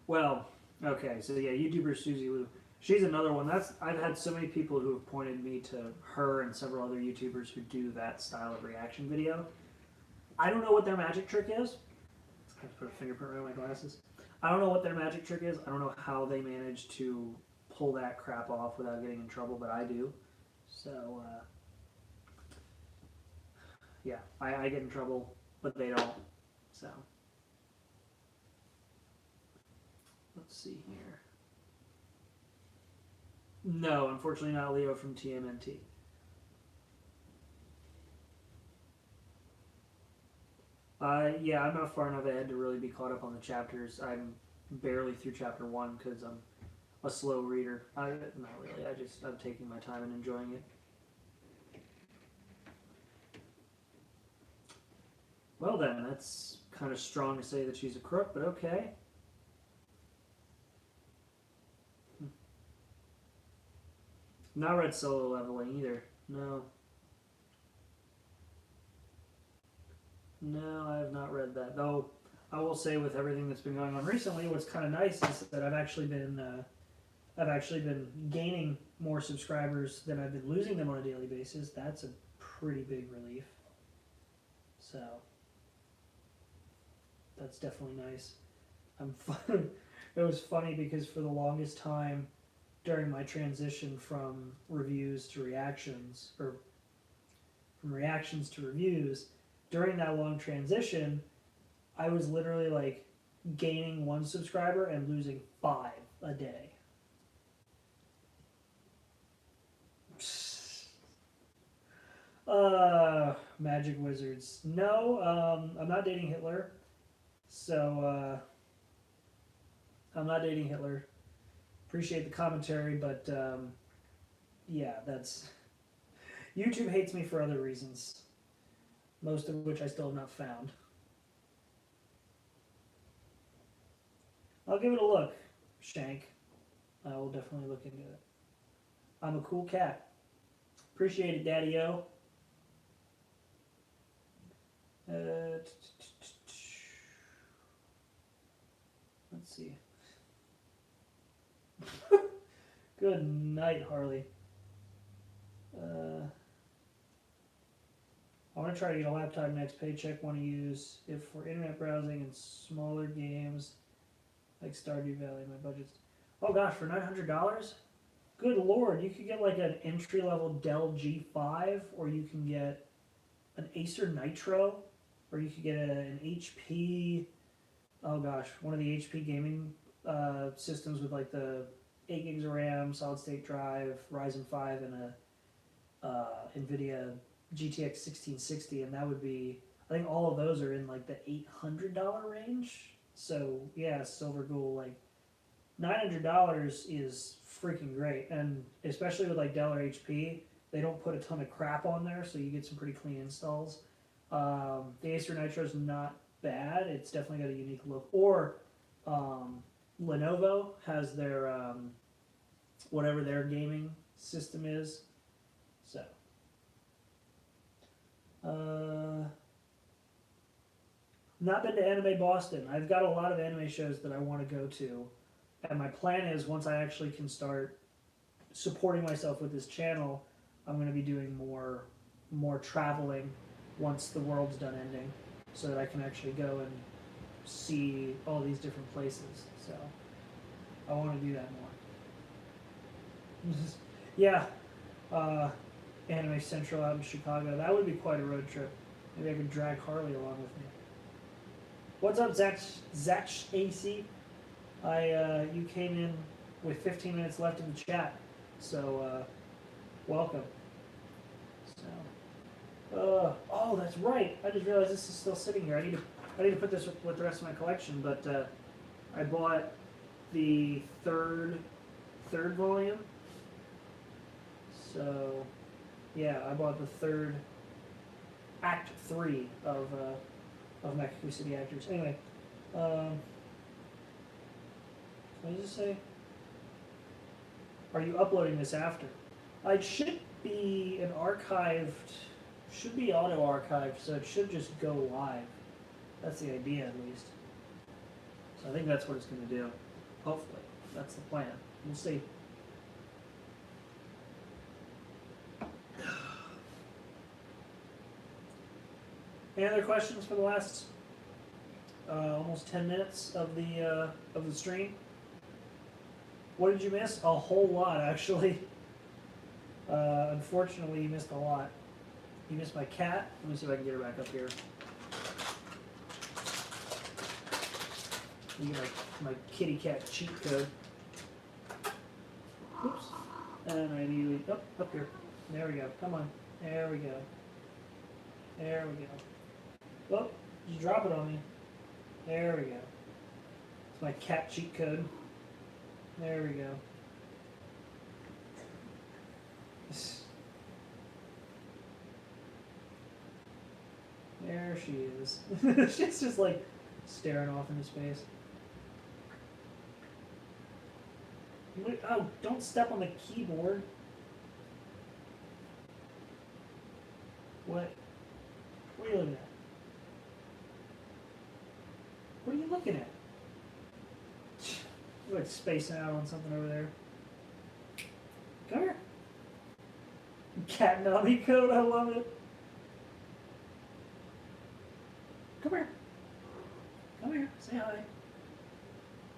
Well, okay, so yeah, YouTuber Suzy Lou. She's another one. I've had so many people who have pointed me to her and several other YouTubers who do that style of reaction video. I don't know what their magic trick is. I have to put a fingerprint around my glasses. I don't know what their magic trick is. I don't know how they manage to pull that crap off without getting in trouble, but I do. So, yeah, I get in trouble, but they don't. So, let's see here. No, unfortunately not Leo from TMNT. Yeah, I'm not far enough ahead to really be caught up on the chapters. I'm barely through chapter 1 because I'm a slow reader. Not really. I'm taking my time and enjoying it. Well then, that's kind of strong to say that she's a crook, but okay. Not read Solo Leveling either. No. No, I have not read that. Though I will say, with everything that's been going on recently, what's kind of nice is that I've actually been gaining more subscribers than I've been losing them on a daily basis. That's a pretty big relief. So that's definitely nice. It was funny because for the longest time during my transition from reviews to reactions, or from reactions to reviews, during that long transition, I was literally like gaining 1 subscriber and losing 5 a day. Magic Wizards. No, I'm not dating Hitler. So, I'm not dating Hitler. Appreciate the commentary, but yeah, that's... YouTube hates me for other reasons, most of which I still have not found. I'll give it a look, Shank. I will definitely look into it. I'm a cool cat. Appreciate it, Daddy-O. Let's see. Good night, Harley. I want to try to get a laptop next paycheck. Want to use it for internet browsing and smaller games like Stardew Valley. My budget's... Oh gosh, for $900? Good lord, you could get like an entry-level Dell G5, or you can get an Acer Nitro, or you could get an HP... Oh gosh, one of the HP gaming systems with like the 8 gigs of RAM, solid state drive, Ryzen 5, and a NVIDIA GTX 1660, and that would be, I think all of those are in like the $800 range. So yeah, Silver Ghoul, like $900 is freaking great, and especially with like Dell or HP, they don't put a ton of crap on there, so you get some pretty clean installs. The Acer Nitro is not bad. It's definitely got a unique look. Or Lenovo has their whatever their gaming system is. So not been to Anime Boston. I've got a lot of anime shows that I want to go to, and my plan is once I actually can start supporting myself with this channel, I'm going to be doing more traveling once the world's done ending, so that I can actually go and see all these different places. So I want to do that more. Yeah, Anime Central out in Chicago. That would be quite a road trip. Maybe I could drag Harley along with me. What's up, Zach AC? You came in with 15 minutes left in the chat, so welcome. So, oh, that's right. I just realized this is still sitting here. I need to put this with the rest of my collection, but I bought the third volume. So, yeah, I bought the third Act 3 of Mexico City Actors. Anyway, what does it say? Are you uploading this after? It should be should be auto-archived, so it should just go live. That's the idea, at least. So I think that's what it's going to do. Hopefully. That's the plan. We'll see. Any other questions for the last almost 10 minutes of the stream? What did you miss? A whole lot, actually. Unfortunately, you missed a lot. You missed my cat. Let me see if I can get her back up here. You get my kitty cat cheat code. Oops. And I immediately, up here. There we go. Come on. There we go. There we go. Oh, just drop it on me. There we go. It's my cat cheat code. There we go. There she is. She's just like staring off into space. Oh, don't step on the keyboard. What? What are you looking at? What are you looking at? You're like spacing out on something over there. Come here. Cat Nami code, I love it. Come here. Come here. Say hi.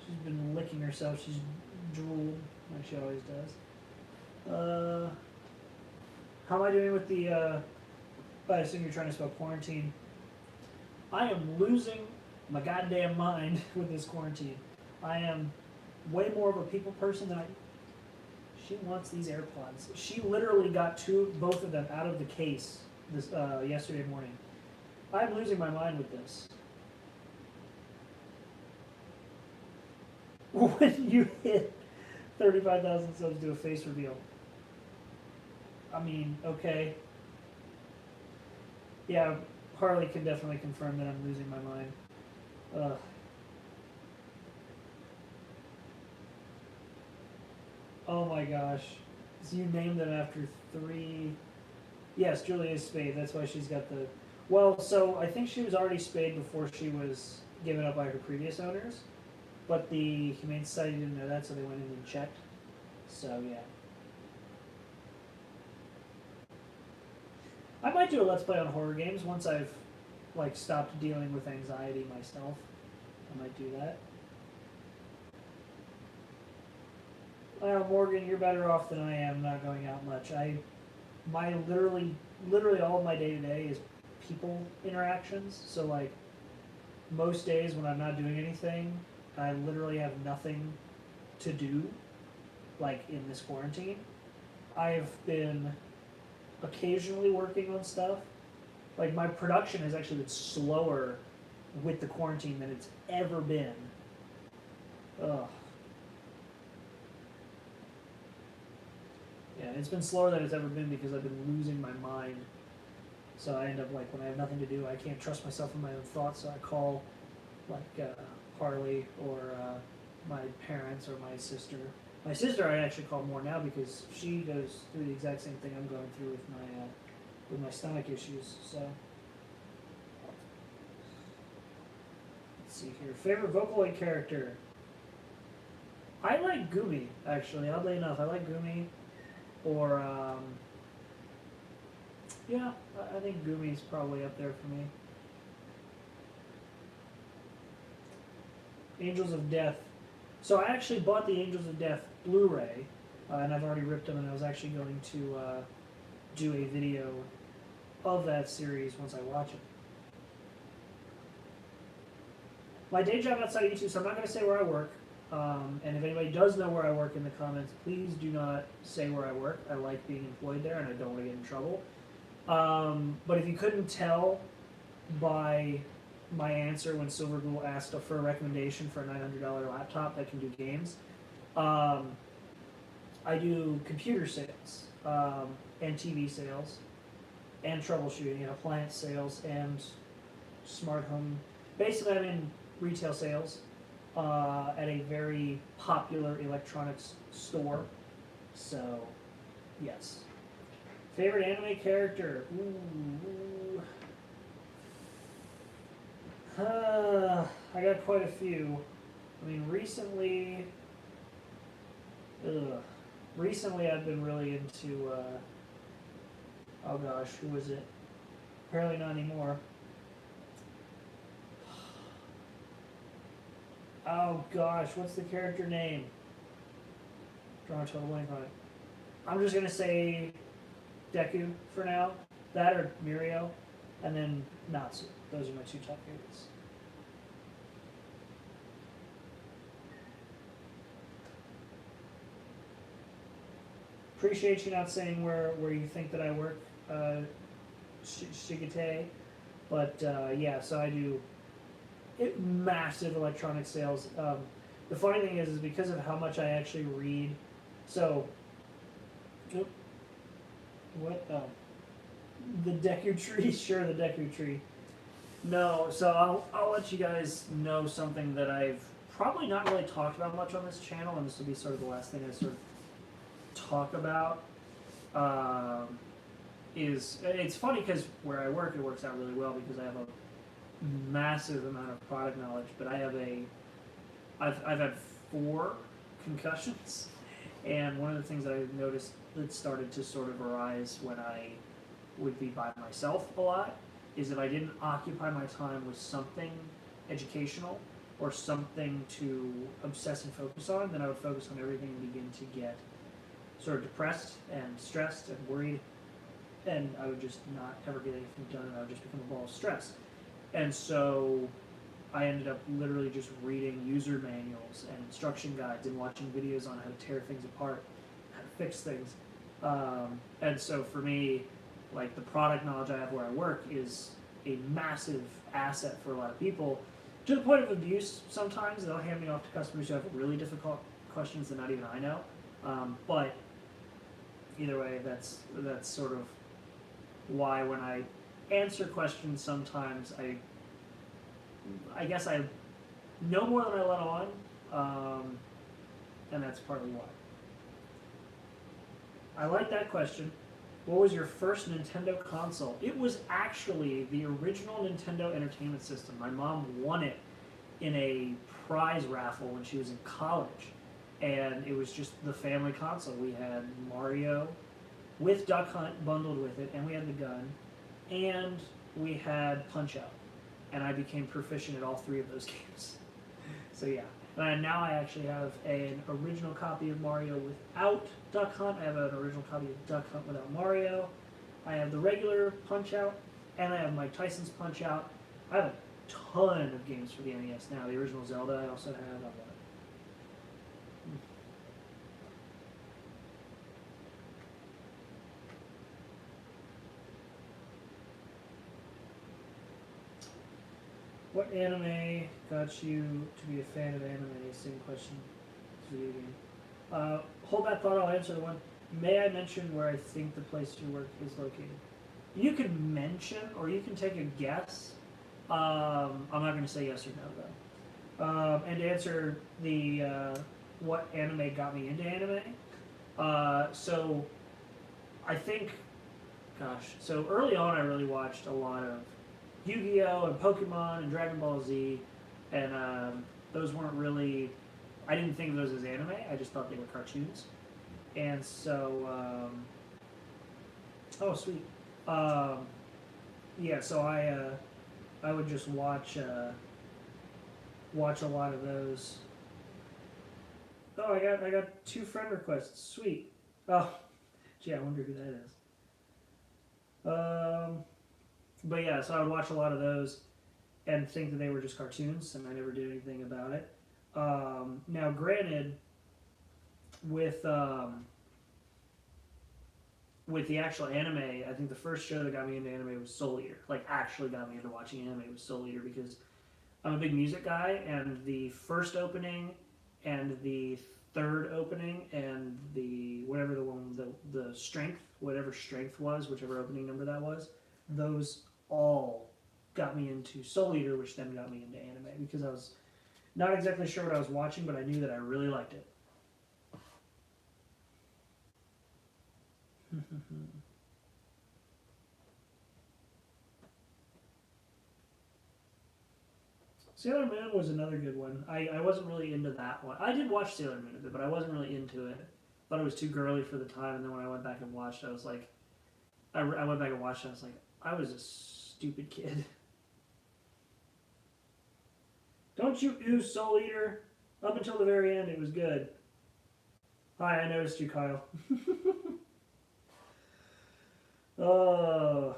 She's been licking herself. She's drooled like she always does. How am I doing with the, I assume you're trying to spell quarantine. I am losing my goddamn mind with this quarantine. I am way more of a people person than She wants these AirPods. She literally got both of them out of the case this yesterday morning. I'm losing my mind with this. When you hit 35,000 subs, do a face reveal. I mean, okay. Yeah, Harley can definitely confirm that I'm losing my mind. Ugh. Oh my gosh. So you named them after 3... Yes, Julia is spayed. That's why she's got the... Well, so I think she was already spayed before she was given up by her previous owners. But the Humane Society didn't know that, so they went in and checked. So, yeah. I might do a Let's Play on horror games once I've, like, stopped dealing with anxiety myself. I might do that. Well, Morgan, you're better off than I am not going out much. My literally all of my day-to-day is people interactions. So, like, most days when I'm not doing anything, I literally have nothing to do, like, in this quarantine. I've been occasionally working on stuff. Like, my production has actually been slower with the quarantine than it's ever been. Ugh. Yeah, it's been slower than it's ever been because I've been losing my mind. So I end up, like, when I have nothing to do, I can't trust myself in my own thoughts, so I call, like, Harley or my parents or my sister. My sister I actually call more now because she goes through the exact same thing I'm going through with my stomach issues. So let's see here. Favorite Vocaloid character? I like Gumi, actually. Oddly enough, I like Gumi. Or yeah, I think Gumi's probably up there for me. Angels of Death. So I actually bought the Angels of Death Blu-ray, and I've already ripped them, and I was actually going to do a video of that series once I watch it. My day job outside of YouTube, so I'm not going to say where I work. And if anybody does know where I work in the comments, please do not say where I work. I like being employed there, and I don't want to get in trouble. But if you couldn't tell by my answer when Silverghoul asked for a recommendation for a $900 laptop that can do games, I do computer sales, and TV sales, and troubleshooting, and appliance sales, and smart home. Basically, I'm in retail sales at a very popular electronics store. So, yes. Favorite anime character? Ooh. I got quite a few. I mean, recently I've been really into, oh gosh, who was it? Apparently not anymore. Oh gosh, what's the character name? Drawing a total blank on it. I'm just gonna say Deku for now. That or Mirio, and then Natsu. Those are my two top favorites. Appreciate you not saying where you think that I work, Shigete. But yeah, so I do massive electronic sales. The funny thing is because of how much I actually read. So, what? Oh, the Deku tree. Sure, the Deku tree. No, so I'll let you guys know something that I've probably not really talked about much on this channel, and this will be sort of the last thing I sort of talk about. It's funny because where I work, it works out really well because I have a massive amount of product knowledge, but I've had 4 concussions, and one of the things that I noticed that started to sort of arise when I would be by myself a lot is if I didn't occupy my time with something educational or something to obsess and focus on, then I would focus on everything and begin to get sort of depressed and stressed and worried, and I would just not ever get anything done, and I would just become a ball of stress. And so I ended up literally just reading user manuals and instruction guides and watching videos on how to tear things apart, how to fix things. And so for me, like the product knowledge I have where I work is a massive asset for a lot of people, to the point of abuse sometimes. They'll hand me off to customers who have really difficult questions that not even I know. But either way, that's sort of why when I answer questions sometimes I guess I know more than I let on, and that's partly why. I like that question. What was your first Nintendo console? It was actually the original Nintendo Entertainment System. My mom won it in a prize raffle when she was in college, and it was just the family console. We had Mario with Duck Hunt bundled with it, and we had the gun, and we had Punch-Out, and I became proficient at all 3 of those games. So yeah, and now I actually have an original copy of Mario without Duck Hunt. I have an original copy of Duck Hunt without Mario. I have the regular Punch-Out, and I have Mike Tyson's Punch-Out. I have a ton of games for the NES now. The original Zelda I also have. I love it. What anime got you to be a fan of anime? Same question. Video game. Hold that thought, I'll answer the one. May I mention where I think the place you work is located? You can mention, or you can take a guess. I'm not going to say yes or no, though. And to answer the what anime got me into anime, so I think, gosh, so early on I really watched a lot of Yu-Gi-Oh! And Pokemon and Dragon Ball Z, and those weren't really, I didn't think of those as anime, I just thought they were cartoons. And so, oh sweet. Yeah, so I would just watch a lot of those. Oh, I got 2 friend requests, sweet. Oh, gee, I wonder who that is. But yeah, so I would watch a lot of those and think that they were just cartoons, and I never did anything about it. Now, granted, with with the actual anime, I think the first show that got me into anime was Soul Eater. Like, actually got me into watching anime was Soul Eater because I'm a big music guy, and the first opening and the third opening and the whatever the one the strength, whatever strength was, whichever opening number that was, those all got me into Soul Eater, which then got me into anime because I was not exactly sure what I was watching, but I knew that I really liked it. Sailor Moon was another good one. I wasn't really into that one. I did watch Sailor Moon a bit, but I wasn't really into it. Thought it was too girly for the time, and then when I went back and watched, I was like, I went back and watched it. I was like, I was a stupid kid. Don't you ooze Soul Eater? Up until the very end, it was good. Hi, I noticed you, Kyle. Oh.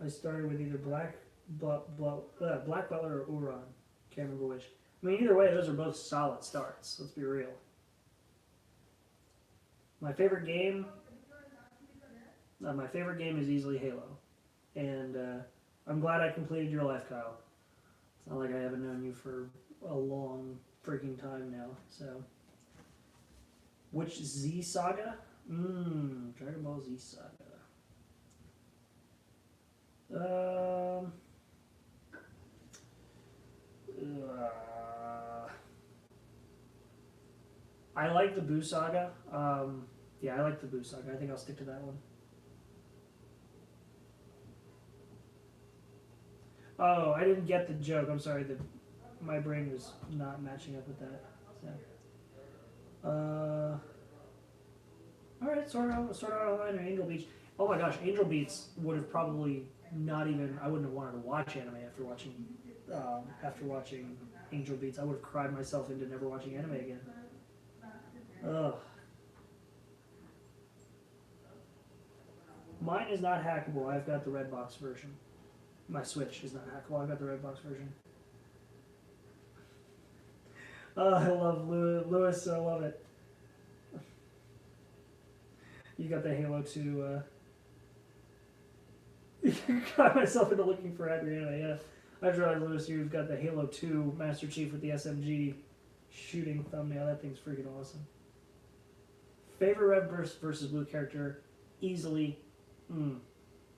I started with either Black Butler or Uron. Can't remember which. I mean, either way, those are both solid starts. Let's be real. My favorite game is easily Halo, and I'm glad I completed your life, Kyle. It's not like I haven't known you for a long freaking time now. So, which Z Saga? Dragon Ball Z Saga. I like the Boo Saga. Yeah, I like the Boo Saga. I think I'll stick to that one. Oh, I didn't get the joke. I'm sorry. My brain was not matching up with that. So, all right, Sword Art Online or Angel Beats. Oh my gosh, Angel Beats would have probably not even. I wouldn't have wanted to watch anime after watching Angel Beats. I would have cried myself into never watching anime again. Ugh. Mine is not hackable. I've got the Redbox version. My Switch is not hackable. I've got the Redbox version. I love Lewis. I love it. You got the Halo 2. Got myself into looking for happy anime. Yeah, I just realized, Lewis, you've got the Halo 2 Master Chief with the SMG shooting thumbnail. That thing's freaking awesome. Favorite Red versus Blue character, easily. I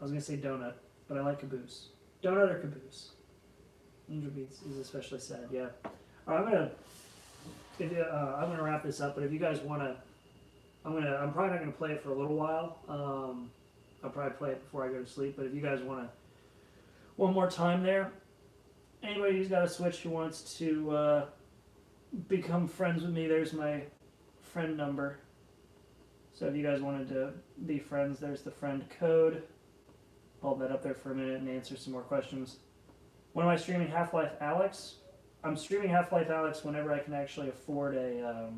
was gonna say Donut, but I like Caboose. Donut or Caboose. Angel Beats is especially sad. Yeah. All right, I'm gonna wrap this up. But if you guys wanna, I'm probably not gonna play it for a little while. I'll probably play it before I go to sleep. But if you guys wanna, one more time there. Anybody who's got a Switch who wants to become friends with me, there's my friend number. So if you guys wanted to be friends, there's the friend code. Hold that up there for a minute and answer some more questions. When am I streaming Half-Life Alyx? I'm streaming Half-Life Alyx whenever I can actually afford a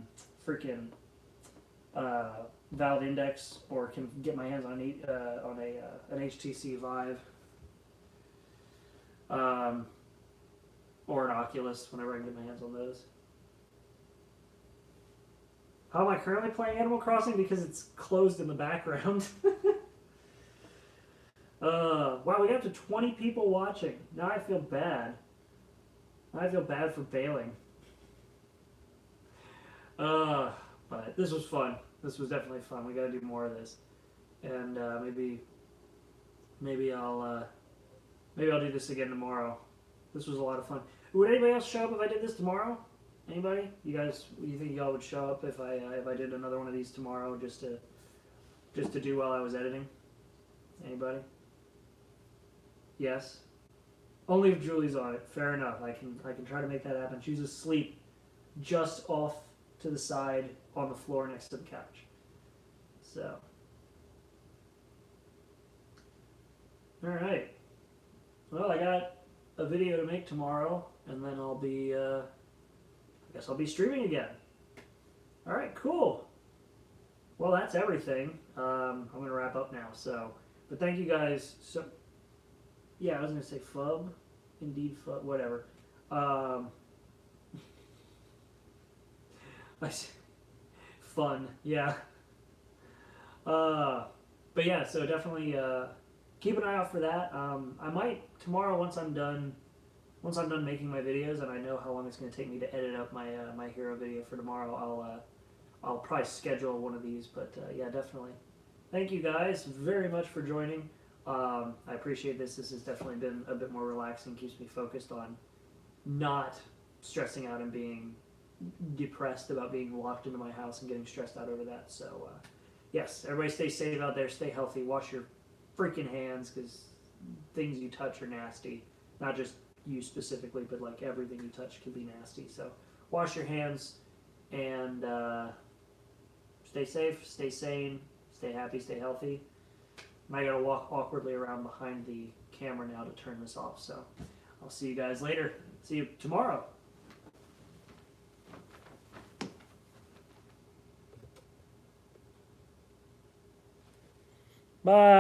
freaking Valve Index or can get my hands on an HTC Vive or an Oculus whenever I can get my hands on those. How am I currently playing Animal Crossing? Because it's closed in the background. Wow, we got up to 20 people watching. Now I feel bad. I feel bad for bailing. But this was fun. This was definitely fun. We got to do more of this, and maybe I'll do this again tomorrow. This was a lot of fun. Would anybody else show up if I did this tomorrow? Anybody? You guys? You think y'all would show up if I did another one of these tomorrow, just to do while I was editing? Anybody? Yes. Only if Julie's on it. Fair enough. I can try to make that happen. She's asleep, just off to the side on the floor next to the couch. So. All right. Well, I got a video to make tomorrow, and then I'll be. I guess I'll be streaming again. All right. Cool. well, that's everything. I'm gonna wrap up now. So, but thank you guys. So, yeah, I was gonna say fub, indeed fub, whatever. Um, fun, yeah. But yeah, so definitely keep an eye out for that. I might tomorrow once I'm done making my videos and I know how long it's going to take me to edit up my hero video for tomorrow. I'll probably schedule one of these. But yeah, definitely. Thank you guys very much for joining. I appreciate this. This has definitely been a bit more relaxing. Keeps me focused on not stressing out and being depressed about being locked into my house and getting stressed out over that. So, yes, everybody stay safe out there, stay healthy, wash your freaking hands because things you touch are nasty. Not just you specifically, but like everything you touch can be nasty. So, wash your hands and stay safe, stay sane, stay happy, stay healthy. I gotta walk awkwardly around behind the camera now to turn this off. So, I'll see you guys later. See you tomorrow. Bye.